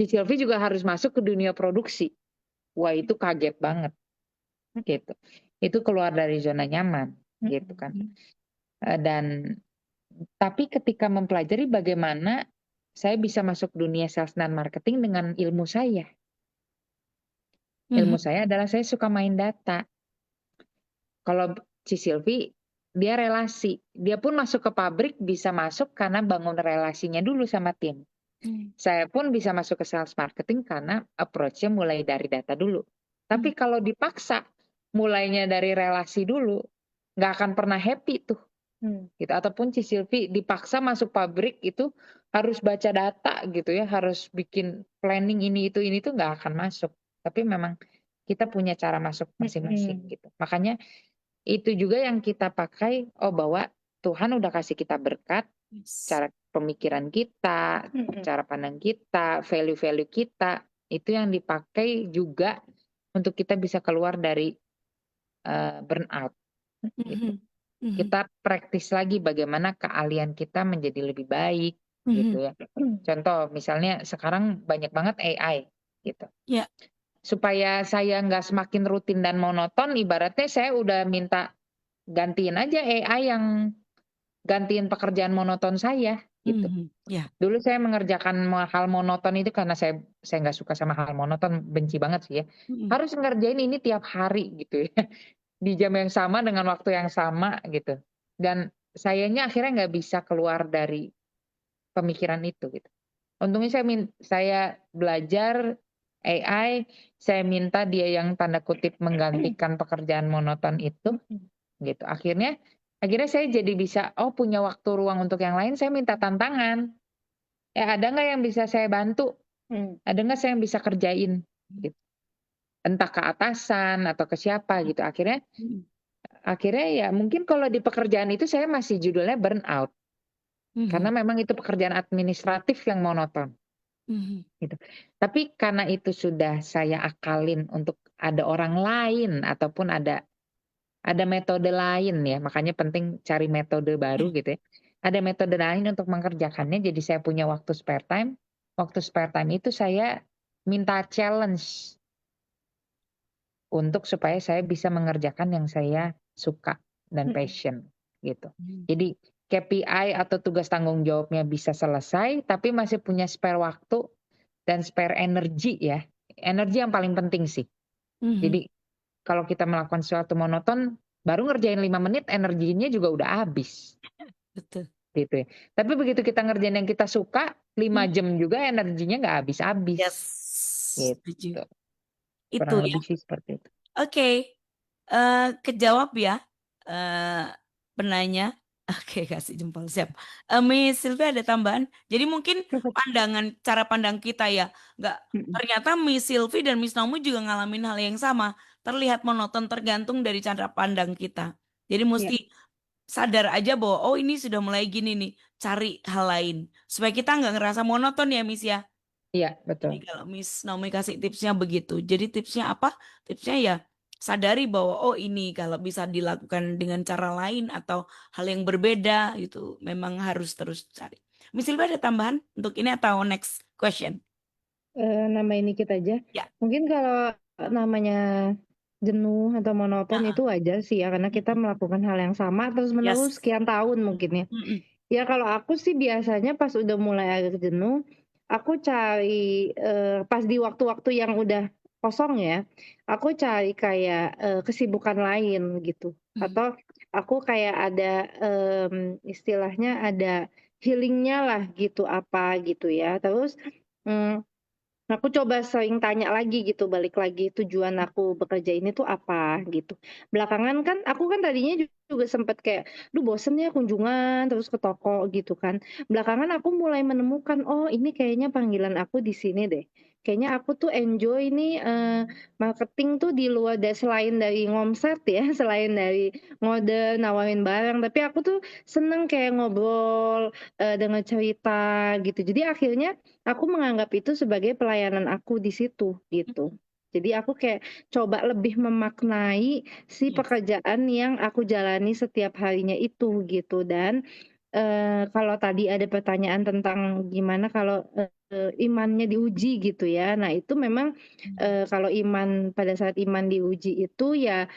si Silvi juga harus masuk ke dunia produksi. Wah itu kaget banget, gitu. Itu keluar dari zona nyaman, gitu kan. Dan tapi ketika mempelajari bagaimana saya bisa masuk dunia sales dan marketing dengan ilmu saya. Ilmu saya adalah saya suka main data. Kalau Ci Silvi, dia relasi. Dia pun masuk ke pabrik bisa masuk karena bangun relasinya dulu sama tim. Saya pun bisa masuk ke sales marketing karena approach-nya mulai dari data dulu. Tapi kalau dipaksa mulainya dari relasi dulu, nggak akan pernah happy tuh. Gitu. Ataupun Ci Silvi dipaksa masuk pabrik itu harus baca data gitu ya, harus bikin planning ini itu nggak akan masuk. Tapi memang kita punya cara masuk masing-masing gitu. Makanya itu juga yang kita pakai, bahwa Tuhan udah kasih kita berkat, cara pemikiran kita, cara pandang kita, value-value kita, itu yang dipakai juga untuk kita bisa keluar dari burnout. Gitu. Kita praktis lagi bagaimana keahlian kita menjadi lebih baik, gitu Mhm. ya. Contoh misalnya sekarang banyak banget AI gitu. Ya. Supaya saya nggak semakin rutin dan monoton, ibaratnya saya udah minta gantiin aja AI yang gantiin pekerjaan monoton saya gitu. Mhm. Ya. Dulu saya mengerjakan hal monoton itu karena saya nggak suka sama hal monoton, benci banget sih ya. Mhm. Harus ngerjain ini tiap hari gitu ya, di jam yang sama dengan waktu yang sama gitu. Dan sayanya akhirnya nggak bisa keluar dari pemikiran itu gitu. Untungnya saya belajar AI, saya minta dia yang tanda kutip menggantikan pekerjaan monoton itu gitu. Akhirnya saya jadi bisa, oh punya waktu ruang untuk yang lain, saya minta tantangan. Ada nggak yang bisa saya bantu? Ada nggak saya yang bisa kerjain? Gitu. Entah ke atasan atau ke siapa gitu. Mhm. Akhirnya ya mungkin kalau di pekerjaan itu saya masih judulnya burnout. Karena Mhm. memang itu pekerjaan administratif yang monoton. Mhm. Gitu. Tapi karena itu sudah saya akalin untuk ada orang lain ataupun ada metode lain ya, makanya penting cari metode baru Ya. gitu ya. Ada metode lain untuk mengerjakannya, jadi saya punya waktu spare time. Waktu spare time itu saya minta challenge untuk supaya saya bisa mengerjakan yang saya suka dan passion gitu. Mhm. Jadi KPI atau tugas tanggung jawabnya bisa selesai, tapi masih punya spare waktu dan spare energi ya. Energi yang paling penting sih. Mhm. Jadi kalau kita melakukan sesuatu monoton, baru ngerjain 5 menit energinya juga udah habis Betul. gitu ya. Tapi begitu kita ngerjain yang kita suka, 5 Mhm. jam juga energinya nggak habis-habis Yes, setuju. gitu. Itu Kurang ya. lebih sih seperti itu. Oke. Kejawab ya, penanya. Oke, kasih jempol, siap. Miss Sylvia ada tambahan? Jadi mungkin cara pandang kita ya, nggak ternyata Miss Sylvie dan Miss Naomi juga ngalamin hal yang sama. Terlihat monoton tergantung dari cara pandang kita. Jadi Ya. mesti sadar aja bahwa oh ini sudah mulai gini nih, cari hal lain supaya kita nggak ngerasa monoton ya Miss ya. Iya, Jadi betul. kalau Miss Naomi kasih tipsnya begitu. Jadi tipsnya apa? Tipsnya ya sadari bahwa oh ini kalau bisa dilakukan dengan cara lain atau hal yang berbeda gitu. Memang harus terus cari. Miss Silva ada tambahan untuk ini atau next question? Nambahin dikit aja. Ya. Mungkin kalau namanya jenuh atau monoton Ah, itu wajar sih ya, karena kita mm-mm. melakukan hal yang sama terus-menerus Yes. sekian tahun mungkin ya. Mm-mm. Ya kalau aku sih biasanya pas udah mulai agak jenuh, aku cari pas di waktu-waktu yang udah kosong ya, aku cari kayak kesibukan lain gitu. Mm. Atau aku kayak ada istilahnya ada healingnya lah gitu apa gitu ya. Terus mm, aku coba sering tanya lagi gitu, balik lagi tujuan aku bekerja ini tuh apa gitu. Belakangan kan aku kan tadinya juga sempet kayak, duh bosen ya kunjungan terus ke toko gitu kan. Belakangan aku mulai menemukan, oh ini kayaknya panggilan aku di sini deh. Kayaknya aku tuh enjoy nih marketing tuh di luar dari selain dari ngomset ya, selain dari ngode nawarin barang, tapi aku tuh seneng kayak ngobrol, denger cerita gitu. Jadi akhirnya aku menganggap itu sebagai pelayanan aku di situ, gitu. Jadi aku kayak coba lebih memaknai si Yes. pekerjaan yang aku jalani setiap harinya itu, gitu. Dan, kalau tadi ada pertanyaan tentang gimana kalau, imannya diuji gitu ya. Nah itu memang, kalau iman pada saat iman diuji itu ya,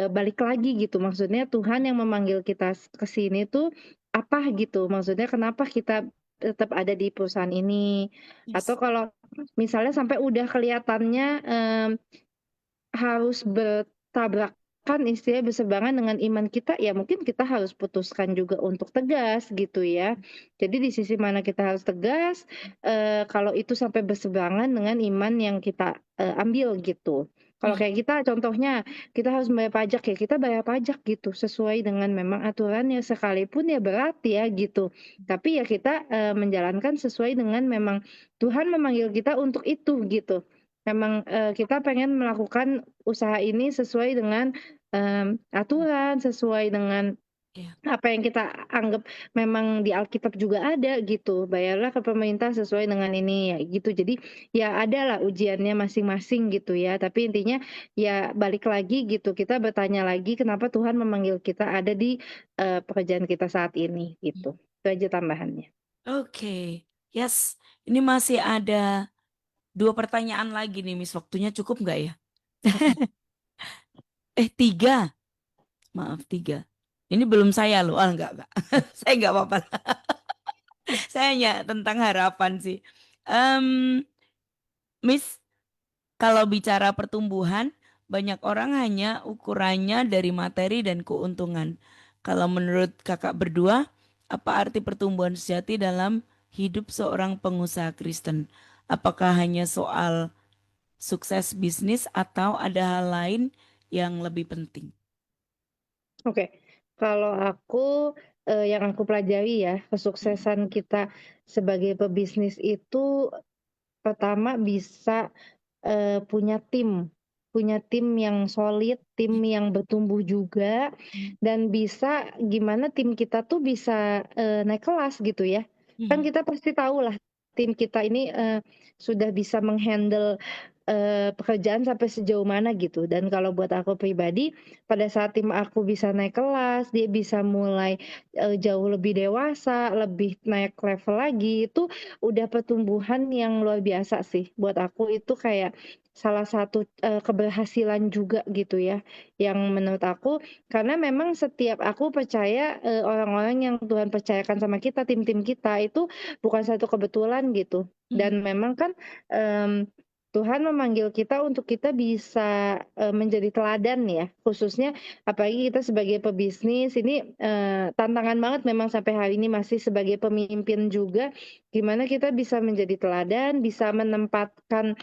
balik lagi gitu, maksudnya Tuhan yang memanggil kita ke sini tuh apa gitu, maksudnya kenapa kita tetap ada di perusahaan ini, atau Yes. kalau misalnya sampai udah kelihatannya, harus bertabrakan istilahnya berseberangan dengan iman kita, ya mungkin kita harus putuskan juga untuk tegas gitu ya. Jadi di sisi mana kita harus tegas, kalau itu sampai berseberangan dengan iman yang kita, ambil gitu. Kalau Mm. kayak kita contohnya, kita harus bayar pajak ya, kita bayar pajak gitu, sesuai dengan memang aturannya, sekalipun ya berat ya gitu. Tapi ya kita, menjalankan sesuai dengan memang Tuhan memanggil kita untuk itu gitu. Memang, kita pengen melakukan usaha ini sesuai dengan, aturan, sesuai dengan Ya. apa yang kita anggap memang di Alkitab juga ada gitu, bayarlah ke pemerintah sesuai dengan ini, ya gitu. Jadi, ya adalah ujiannya masing-masing gitu ya, tapi intinya ya balik lagi gitu, kita bertanya lagi kenapa Tuhan memanggil kita ada di, pekerjaan kita saat ini, gitu. Itu aja tambahannya. Oke. Yes, ini masih ada 2 pertanyaan lagi nih, Miss. Waktunya cukup nggak ya? 3, maaf 3. Ini belum saya loh. Enggak. Saya nggak apa-apa. Saya hanya tentang harapan sih. Miss, kalau bicara pertumbuhan, banyak orang hanya ukurannya dari materi dan keuntungan. Kalau menurut kakak berdua, apa arti pertumbuhan sejati dalam hidup seorang pengusaha Kristen? Apakah hanya soal sukses bisnis atau ada hal lain yang lebih penting? Oke, kalau aku, yang aku pelajari ya, kesuksesan kita sebagai pebisnis itu pertama bisa, punya tim yang solid, tim yang bertumbuh juga, dan bisa gimana tim kita tuh bisa, naik kelas gitu ya. Kan Mhm, kita pasti tahulah tim kita ini, sudah bisa meng-handle, pekerjaan sampai sejauh mana gitu. Dan kalau buat aku pribadi, pada saat tim aku bisa naik kelas, dia bisa mulai, jauh lebih dewasa, lebih naik level lagi, itu udah pertumbuhan yang luar biasa sih. Buat aku itu kayak salah satu, keberhasilan juga gitu ya, yang menurut aku karena memang setiap aku percaya, orang-orang yang Tuhan percayakan sama kita, tim-tim kita itu bukan satu kebetulan gitu. mhm, Dan memang kan, mmm, Tuhan memanggil kita untuk kita bisa, menjadi teladan ya, khususnya apalagi kita sebagai pebisnis ini, tantangan banget memang sampai hari ini masih sebagai pemimpin juga, gimana kita bisa menjadi teladan, bisa menempatkan,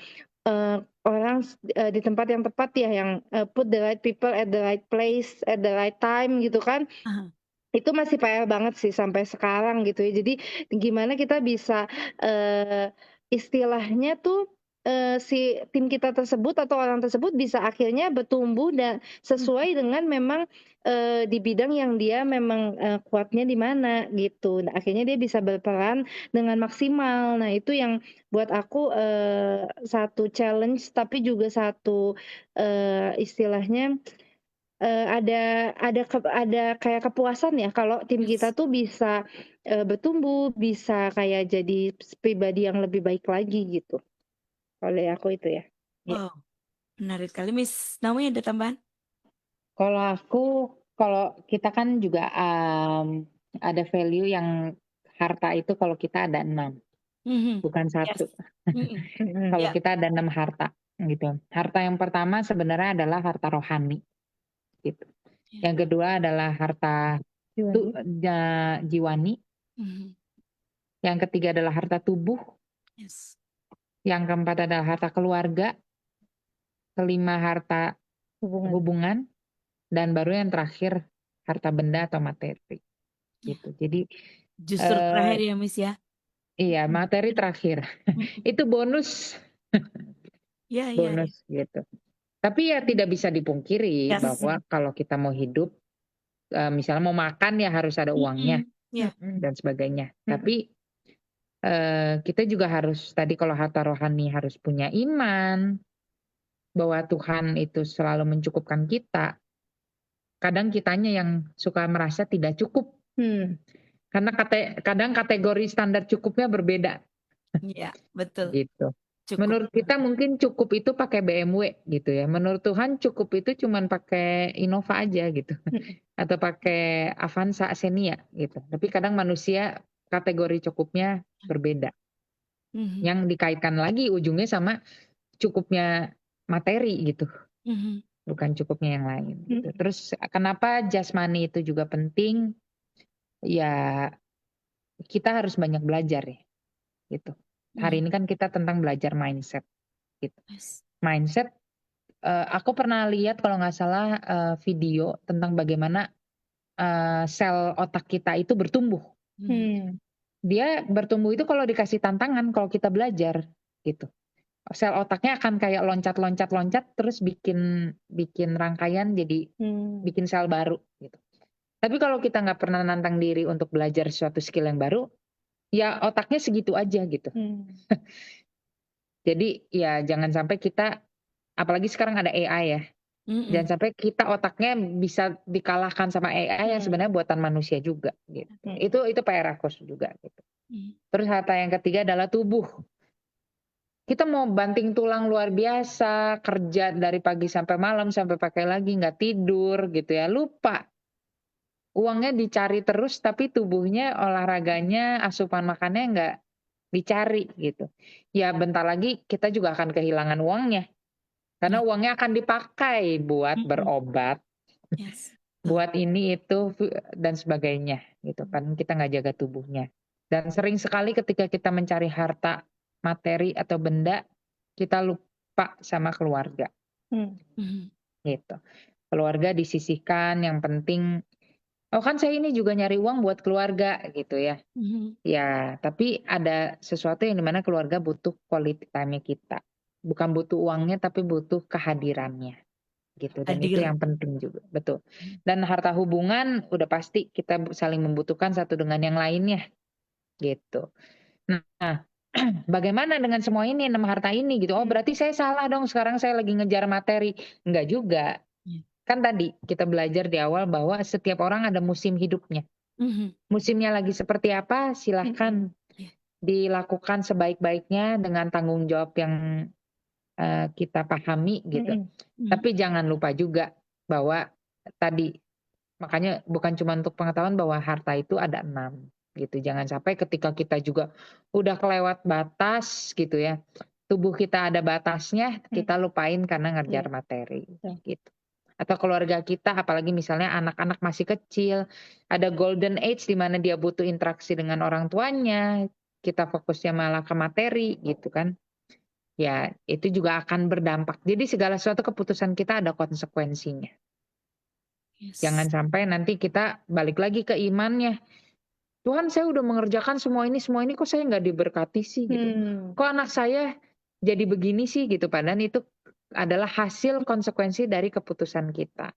orang di tempat yang tepat ya, yang, put the right people at the right place, at the right time gitu kan. aha, Itu masih PR banget sih sampai sekarang gitu ya. Jadi gimana kita bisa, istilahnya tuh, si tim kita tersebut atau orang tersebut bisa akhirnya bertumbuh dan mhm, sesuai dengan memang, di bidang yang dia memang, kuatnya di mana gitu. Nah akhirnya dia bisa berperan dengan maksimal. Nah itu yang buat aku, satu challenge tapi juga satu, istilahnya ada kayak kepuasan ya kalau tim kita yes. tuh bisa, bertumbuh, bisa kayak jadi pribadi yang lebih baik lagi gitu, kalau dari aku itu ya. Iya. Wow, menarik sekali, Miss Naomi ada tambahan? Kalau aku, kalau kita kan juga ada value yang harta itu kalau kita ada 6, Mhm, bukan yes, 1. mhm, Mhm. Kalau iya, kita ada 6 harta gitu. Harta yang pertama sebenarnya adalah harta rohani gitu. iya, Yang kedua adalah harta Gimana? jiwani, mhm, yang ketiga adalah harta tubuh, yes, yang keempat adalah harta keluarga, kelima harta Hubungan. hubungan, dan baru yang terakhir harta benda atau materi iya. gitu. Jadi Justru eh, terakhir ya, Miss, ya? iya materi terakhir. Mhm, Itu bonus, iya, bonus gitu. Tapi ya tidak bisa dipungkiri yes, bahwa kalau kita mau hidup, misalnya mau makan ya harus ada uangnya mhm, iya, Mhm. dan sebagainya. Mhm. Tapi kita juga harus tadi kalau harta rohani harus punya iman bahwa Tuhan itu selalu mencukupkan kita. Kadang kitanya yang suka merasa tidak cukup Mmm. karena kadang kategori standar cukupnya berbeda iya, betul, gitu. cukup, Menurut kita mungkin cukup itu pakai BMW gitu ya. Menurut Tuhan cukup itu cuman pakai Innova aja gitu. Mhm. Atau pakai Avanza, Xenia gitu. Tapi kadang manusia kategori cukupnya berbeda. mhm, Yang dikaitkan lagi ujungnya sama cukupnya materi gitu, mhm, bukan cukupnya yang lain gitu. Mhm. Terus kenapa jasmani itu juga penting? Ya kita harus banyak belajar ya gitu. mhm, Hari ini kan kita tentang belajar mindset gitu. yes, Mindset, aku pernah lihat kalau nggak salah, video tentang bagaimana, sel otak kita itu bertumbuh. mhm, Mmm. Dia bertumbuh itu kalau dikasih tantangan, kalau kita belajar gitu. Sel otaknya akan kayak loncat-loncat-loncat terus bikin bikin rangkaian jadi Mmm. bikin sel baru gitu. Tapi kalau kita nggak pernah nantang diri untuk belajar suatu skill yang baru, ya otaknya segitu aja gitu. Mmm. Jadi ya jangan sampai kita, apalagi sekarang ada AI ya, mhm, jangan sampai kita otaknya bisa dikalahkan sama AI yang Mmm. sebenarnya buatan manusia juga gitu. Mhm. Itu PR aku juga gitu. Hmm. Terus harta yang ketiga adalah tubuh. Kita mau banting tulang luar biasa, kerja dari pagi sampai malam, sampai pakai lagi, nggak tidur gitu ya. Lupa. Uangnya dicari terus, tapi tubuhnya, olahraganya, asupan makannya nggak dicari gitu. Ya bentar lagi kita juga akan kehilangan uangnya. Karena Ya. uangnya akan dipakai buat Mm-mm. berobat, Yes. buat ini itu dan sebagainya gitu kan. Kita nggak jaga tubuhnya. Dan sering sekali ketika kita mencari harta, materi atau benda, kita lupa sama keluarga Mhm. gitu. Keluarga disisihkan, yang penting, oh kan saya ini juga nyari uang buat keluarga gitu ya. Mhm. Ya, tapi ada sesuatu yang dimana keluarga butuh quality time-nya kita. Bukan butuh uangnya, tapi butuh kehadirannya gitu. Dan itu Hadir. yang penting juga, betul. Dan harta hubungan udah pasti kita saling membutuhkan satu dengan yang lainnya gitu. Nah, bagaimana dengan semua ini, 6 harta ini gitu? Oh, berarti saya salah dong, sekarang saya lagi ngejar materi. Enggak juga. Ya. Kan tadi kita belajar di awal bahwa setiap orang ada musim hidupnya. Mhm. Musimnya lagi seperti apa, silahkan Ya. dilakukan sebaik-baiknya dengan tanggung jawab yang kita pahami gitu. Mhm. Tapi jangan lupa juga bahwa tadi, makanya bukan cuma untuk pengetahuan bahwa harta itu ada 6 gitu. Jangan sampai ketika kita juga udah kelewat batas gitu ya, tubuh kita ada batasnya, kita lupain karena ngejar Iya. materi Betul. gitu. Atau keluarga kita, apalagi misalnya anak-anak masih kecil, ada golden age di mana dia butuh interaksi dengan orang tuanya, kita fokusnya malah ke materi gitu kan. Ya, itu juga akan berdampak. Jadi segala sesuatu keputusan kita ada konsekuensinya. Jangan Yes. sampai nanti kita balik lagi ke imannya. Tuhan, saya udah mengerjakan semua ini kok saya nggak diberkati sih gitu. Kok anak saya jadi begini sih gitu. Padahal itu adalah hasil konsekuensi dari keputusan kita.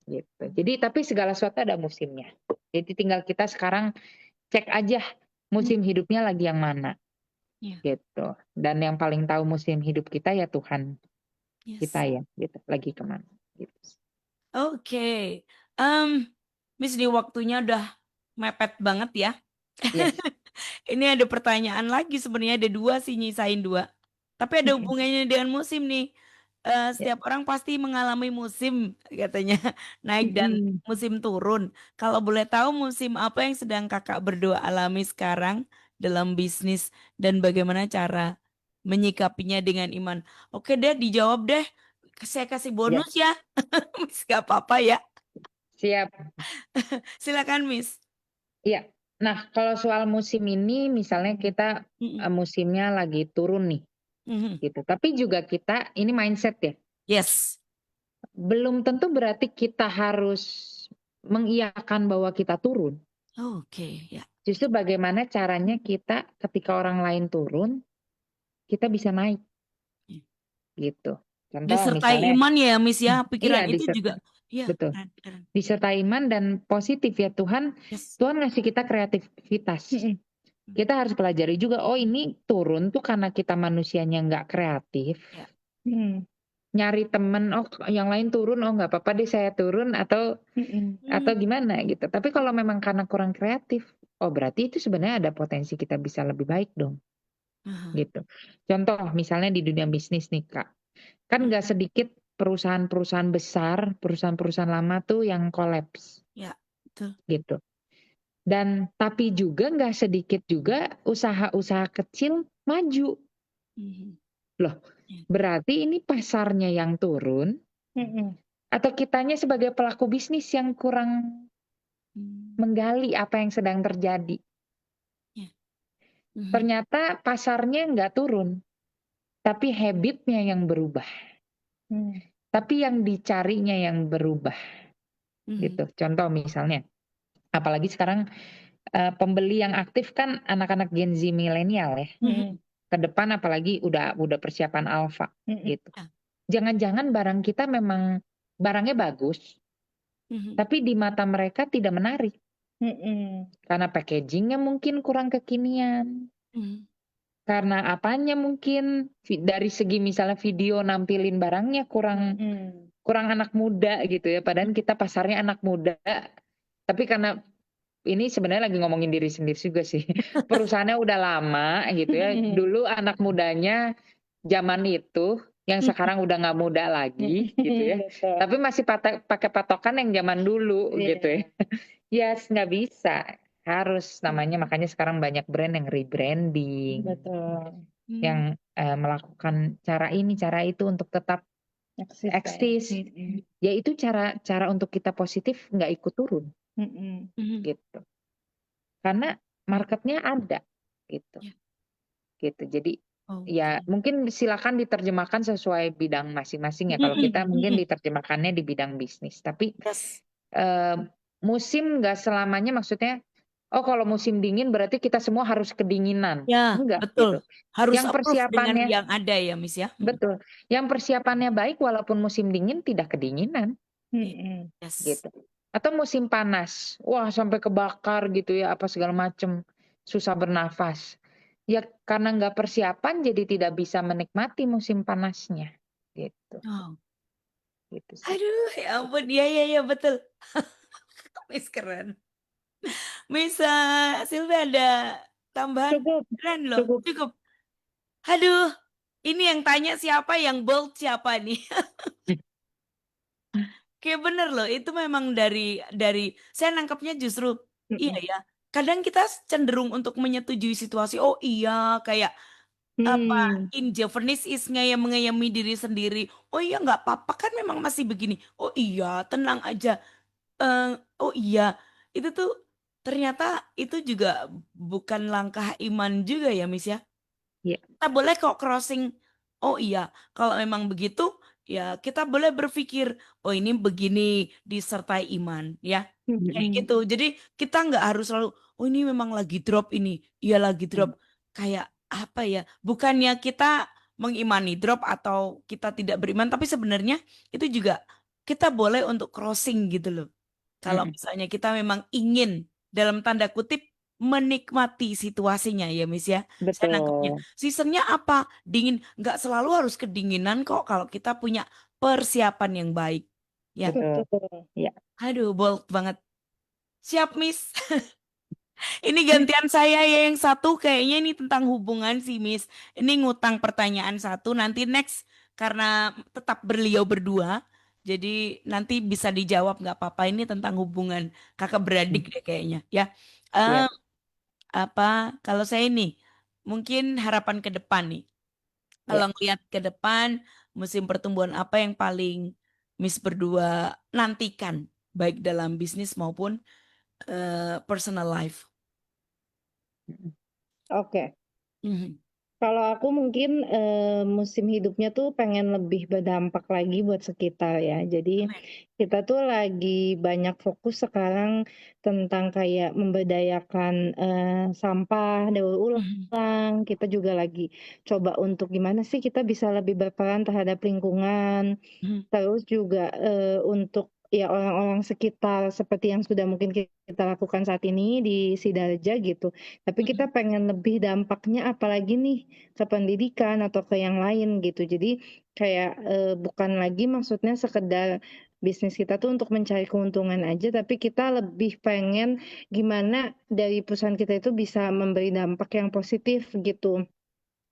Gitu. Jadi tapi segala sesuatu ada musimnya. Jadi tinggal kita sekarang cek aja musim hidupnya lagi yang mana. Ya. Gitu. Dan yang paling tahu musim hidup kita ya Tuhan kita Yes. ya. Gitu. Lagi kemana. Gitu. Oke. Miss, di waktunya udah mepet banget ya. Yes. Ini ada pertanyaan lagi, sebenarnya ada 2 sih, nyisain 2. Tapi ada hubungannya dengan musim nih. Ya. Setiap orang pasti mengalami musim katanya, naik dan musim turun. Kalau boleh tahu musim apa yang sedang Kakak berdua alami sekarang dalam bisnis dan bagaimana cara menyikapinya dengan iman? Oke deh, dijawab deh. Saya kasih Ya. bonus ya. Miss, gak apa-apa ya. Siap. Silakan Miss. Iya. Nah, kalau soal musim ini misalnya kita Mm-mm. musimnya lagi turun nih Mhm. gitu. Tapi juga kita ini mindset ya. Yes. Belum tentu berarti kita harus mengiyakan bahwa kita turun. Oke, ya. Justru bagaimana caranya kita ketika orang lain turun, kita bisa naik Ya. gitu. Contoh Disertai misalnya iman ya Miss ya, iya pikiran itu juga ya betul. keren, keren. Disertai iman dan positif ya Tuhan. Yes. Tuhan ngasih kita kreativitas. Kita harus pelajari juga, oh ini turun tuh karena kita manusianya nggak kreatif. Ya. Nyari temen, oh yang lain turun, oh nggak apa-apa deh saya turun atau gimana gitu. Tapi kalau memang karena kurang kreatif, oh berarti itu sebenarnya ada potensi kita bisa lebih baik dong Aha. gitu. Contoh misalnya di dunia bisnis nih Kak, kan nggak sedikit perusahaan-perusahaan besar, perusahaan-perusahaan lama tuh yang kolaps Ya, betul. gitu. Dan tapi juga nggak sedikit juga usaha-usaha kecil maju. Mhm. Loh, Ya. berarti ini pasarnya yang turun atau kitanya sebagai pelaku bisnis yang kurang menggali apa yang sedang terjadi. Ya. Mhm. Ternyata pasarnya nggak turun, tapi habitnya yang berubah. Tapi yang dicarinya yang berubah. Mhm. Gitu. Contoh misalnya, apalagi sekarang pembeli yang aktif kan anak-anak Gen Z milenial ya. Ke depan apalagi udah persiapan alfa gitu. Ya. Jangan-jangan barang kita memang barangnya bagus, Mhm. tapi di mata mereka tidak menarik. Karena packagingnya mungkin kurang kekinian. Mhm. Karena apanya mungkin dari segi misalnya video nampilin barangnya kurang anak muda gitu ya. Padahal kita pasarnya anak muda, tapi karena ini sebenarnya lagi ngomongin diri sendiri juga sih. Perusahaannya udah lama gitu ya. Dulu anak mudanya zaman itu, yang sekarang udah nggak muda lagi gitu ya. Betul. Tapi masih pakai patokan yang zaman dulu gitu ya. Yes, nggak bisa. Harus namanya, makanya sekarang banyak brand yang rebranding, Betul. yang melakukan cara ini, cara itu untuk tetap eksis. Yaitu cara untuk kita positif nggak ikut turun gitu. Karena marketnya ada gitu. Ya. Gitu. Jadi Oke. ya mungkin silakan diterjemahkan sesuai bidang masing-masing ya. Kalau kita mungkin diterjemahkannya di bidang bisnis. Tapi Yes. musim nggak selamanya, maksudnya oh kalau musim dingin berarti kita semua harus kedinginan. Ya, Enggak betul. gitu. Harus Yang approve dengan persiapannya yang ada ya, Miss ya. betul. Yang persiapannya baik walaupun musim dingin tidak kedinginan Yes. gitu. Atau musim panas, wah sampai kebakar gitu ya, apa segala macem, susah bernafas. Ya karena nggak persiapan jadi tidak bisa menikmati musim panasnya gitu. Oh. Gitu sih. Aduh, ya ampun. Ya, betul. Miss keren. Miss Sylvia ada tambahan? Cukup. Keren loh. Cukup. Cukup. Aduh, ini yang tanya siapa, yang bold siapa nih? Kayak bener loh, itu memang dari saya nangkapnya justru iya ya. Kadang kita cenderung untuk menyetujui situasi. Oh iya, kayak apa in Javanese is ngayam-ngayami diri sendiri. Oh iya nggak apa-apa kan memang masih begini. Oh iya, tenang aja. Oh iya, itu tuh ternyata itu juga bukan langkah iman juga ya, Miss ya. Iya. Kita boleh kok crossing. Oh iya, kalau memang begitu, ya kita boleh berpikir, oh ini begini disertai iman, ya. Kayak gitu. Jadi kita nggak harus selalu, oh ini memang lagi drop ini, iya lagi drop. Kayak apa ya? Bukannya kita mengimani drop atau kita tidak beriman, tapi sebenarnya itu juga kita boleh untuk crossing gitu loh. Kalau misalnya kita memang ingin dalam tanda kutip menikmati situasinya ya Miss ya. Saya nangkepnya. Betul. Seasonnya apa? Dingin. Nggak selalu harus kedinginan kok kalau kita punya persiapan yang baik. Ya. Betul. Ya. Aduh, bold banget. Siap Miss. Ini gantian saya ya yang satu kayaknya ini tentang hubungan sih Miss. Ini ngutang pertanyaan satu nanti next karena tetap beliau berdua. Jadi nanti bisa dijawab nggak apa-apa ini tentang hubungan kakak beradik deh kayaknya ya. Eh, Siap. apa kalau saya ini mungkin harapan ke depan nih. Ya. Kalau ngeliat ke depan musim pertumbuhan apa yang paling Miss berdua nantikan baik dalam bisnis maupun personal life. Oke. Mhm. Kalau aku mungkin musim hidupnya tuh pengen lebih berdampak lagi buat sekitar ya. Jadi kita tuh lagi banyak fokus sekarang tentang kayak memberdayakan sampah daur Mhm. ulang. Kita juga lagi coba untuk gimana sih kita bisa lebih berperan terhadap lingkungan. Mhm. Terus juga untuk ya orang-orang sekitar seperti yang sudah mungkin kita lakukan saat ini di Sidarja gitu. Tapi kita pengen lebih dampaknya apalagi nih ke pendidikan atau ke yang lain gitu. Jadi kayak bukan lagi maksudnya sekedar bisnis kita tuh untuk mencari keuntungan aja, tapi kita lebih pengen gimana dari perusahaan kita itu bisa memberi dampak yang positif gitu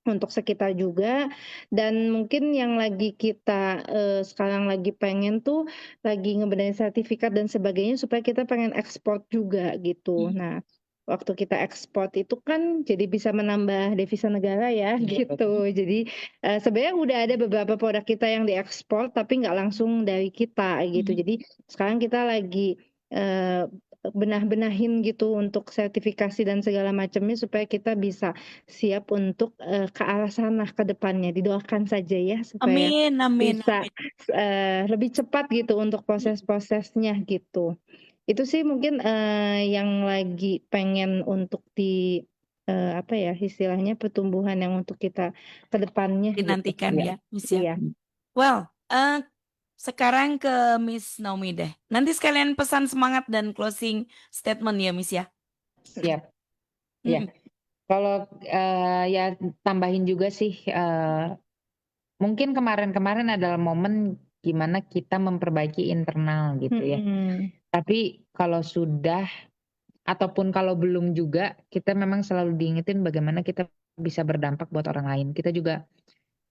untuk sekitar juga. Dan mungkin yang lagi kita sekarang lagi pengen tuh lagi ngebedain sertifikat dan sebagainya supaya kita pengen ekspor juga gitu. Nah, waktu kita ekspor itu kan jadi bisa menambah devisa negara ya gitu. Jadi sebenarnya udah ada beberapa produk kita yang diekspor tapi nggak langsung dari kita gitu. Mhm. Jadi sekarang kita lagi eh, benah-benahin gitu untuk sertifikasi dan segala macamnya supaya kita bisa siap untuk ke arah sana ke depannya. Didoakan saja ya supaya Amin, amin, bisa amin. lebih cepat gitu untuk proses-prosesnya gitu. Itu sih mungkin yang lagi pengen untuk di apa ya istilahnya pertumbuhan yang untuk kita ke depannya gitu. Dinantikan Ya. ya, Miss ya. Iya. Well, sekarang ke Miss Naomi deh. Nanti sekalian pesan semangat dan closing statement ya, Miss ya. Siap. Ya. Mm-mm. Kalau ya tambahin juga sih, mungkin kemarin-kemarin adalah momen gimana kita memperbaiki internal gitu ya. Mm-mm. Tapi kalau sudah ataupun kalau belum juga, kita memang selalu diingetin bagaimana kita bisa berdampak buat orang lain. Kita juga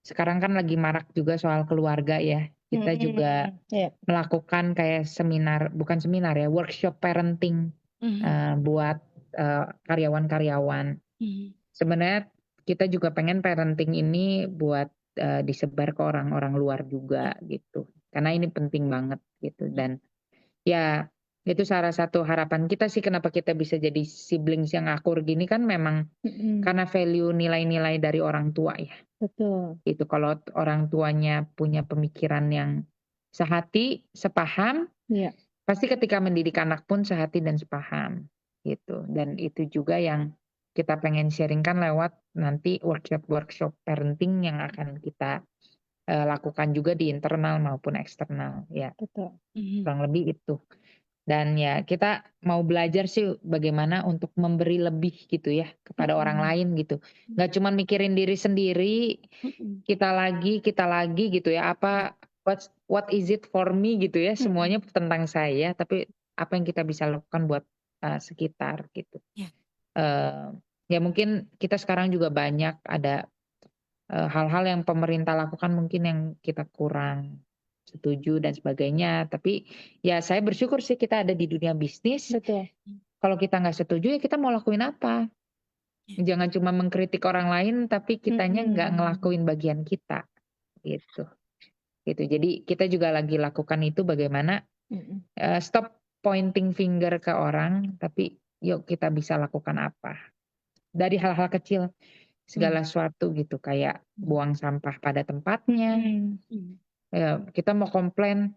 sekarang kan lagi marak juga soal keluarga ya. Kita juga Ya. melakukan kayak seminar, bukan seminar ya, workshop parenting buat karyawan-karyawan. Sebenarnya kita juga pengen parenting ini buat disebar ke orang-orang luar juga gitu. Karena ini penting banget gitu. Dan ya itu salah satu harapan kita sih kenapa kita bisa jadi siblings yang akur gini kan memang karena value nilai-nilai dari orang tua ya. Betul. Itu kalau orang tuanya punya pemikiran yang sehati, sepaham, Iya. pasti ketika mendidik anak pun sehati dan sepaham gitu. Dan itu juga yang kita pengen sharingkan lewat nanti workshop parenting yang akan kita lakukan juga di internal maupun eksternal ya. Betul. Kurang lebih itu. Dan ya kita mau belajar sih bagaimana untuk memberi lebih gitu ya kepada orang lain gitu. Nggak cuma mikirin diri sendiri, kita lagi gitu ya. What is it for me gitu ya. Semuanya tentang saya, tapi apa yang kita bisa lakukan buat sekitar gitu. Ya mungkin kita sekarang juga banyak ada hal-hal yang pemerintah lakukan mungkin yang kita kurang setuju dan sebagainya. Tapi ya saya bersyukur sih kita ada di dunia bisnis. Betul. Kalau kita nggak setuju ya kita mau lakuin apa? Jangan cuma mengkritik orang lain tapi kitanya nggak ngelakuin bagian kita gitu. Gitu. Jadi kita juga lagi lakukan itu bagaimana stop pointing finger ke orang tapi yuk kita bisa lakukan apa? Dari hal-hal kecil segala sesuatu gitu kayak buang sampah pada tempatnya. Ya, kita mau komplain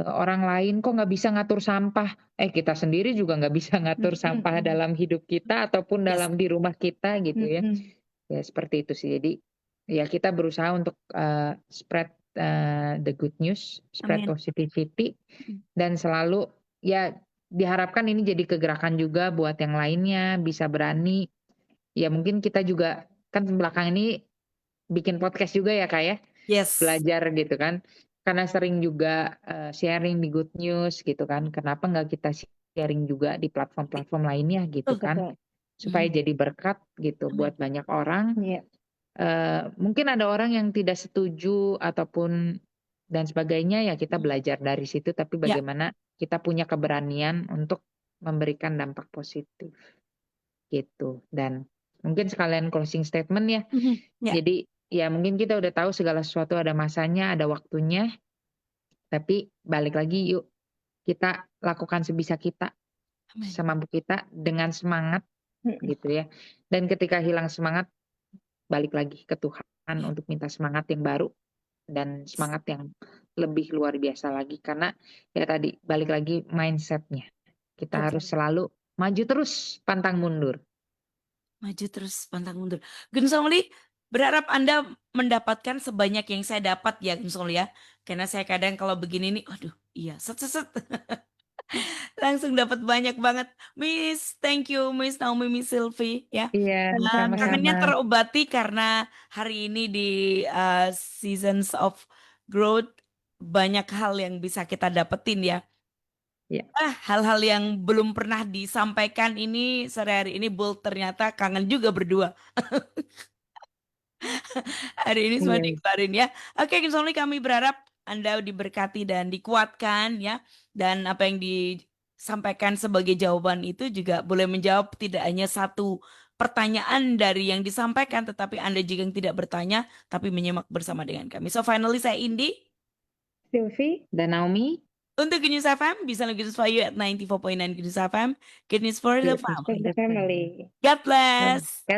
orang lain kok nggak bisa ngatur sampah. Kita sendiri juga nggak bisa ngatur sampah dalam hidup kita ataupun dalam di rumah kita gitu ya. Ya seperti itu sih. Jadi ya kita berusaha untuk spread the good news, spread positivity dan selalu ya diharapkan ini jadi kegerakan juga buat yang lainnya bisa berani. Ya mungkin kita juga kan belakang ini bikin podcast juga ya Kak ya. Yes. Belajar gitu kan. Karena sering juga sharing di Good News gitu kan. Kenapa nggak kita sharing juga di platform-platform lainnya gitu kan. Supaya jadi berkat gitu buat banyak orang. Mungkin ada orang yang tidak setuju ataupun dan sebagainya ya kita belajar dari situ. Tapi bagaimana kita punya keberanian untuk memberikan dampak positif gitu. Dan mungkin sekalian closing statement ya. Jadi ya mungkin kita udah tahu segala sesuatu ada masanya, ada waktunya. Tapi balik lagi yuk kita lakukan sebisa kita, semampu kita dengan semangat gitu ya. Dan ketika hilang semangat balik lagi ke Tuhan untuk minta semangat yang baru dan semangat yang lebih luar biasa lagi karena ya tadi balik lagi mindsetnya. Kita harus selalu maju terus, pantang mundur. Maju terus, pantang mundur. Gun Songli, berharap Anda mendapatkan sebanyak yang saya dapat ya Gun Songli ya. Karena saya kadang kalau begini nih, aduh iya, set. Langsung dapat banyak banget. Miss, thank you Miss Naomi, Miss Sylvie ya. Iya, Kangennya sama-sama. terobati karena hari ini di Seasons of Growth banyak hal yang bisa kita dapetin ya. Hal-hal yang belum pernah disampaikan ini sehari-hari ini Bold ternyata kangen juga berdua. Hari ini semua dikeluarin ya. Oke, Gun kami berharap Anda diberkati dan dikuatkan ya. Dan apa yang disampaikan sebagai jawaban itu juga boleh menjawab tidak hanya satu pertanyaan dari yang disampaikan, tetapi Anda juga yang tidak bertanya, tapi menyimak bersama dengan kami. So finally saya Indi. Sylvie. Dan Naomi. Untuk Good News FM, bisa lagi for you at 94.9 Good News FM. Good News for the family. Family. God bless.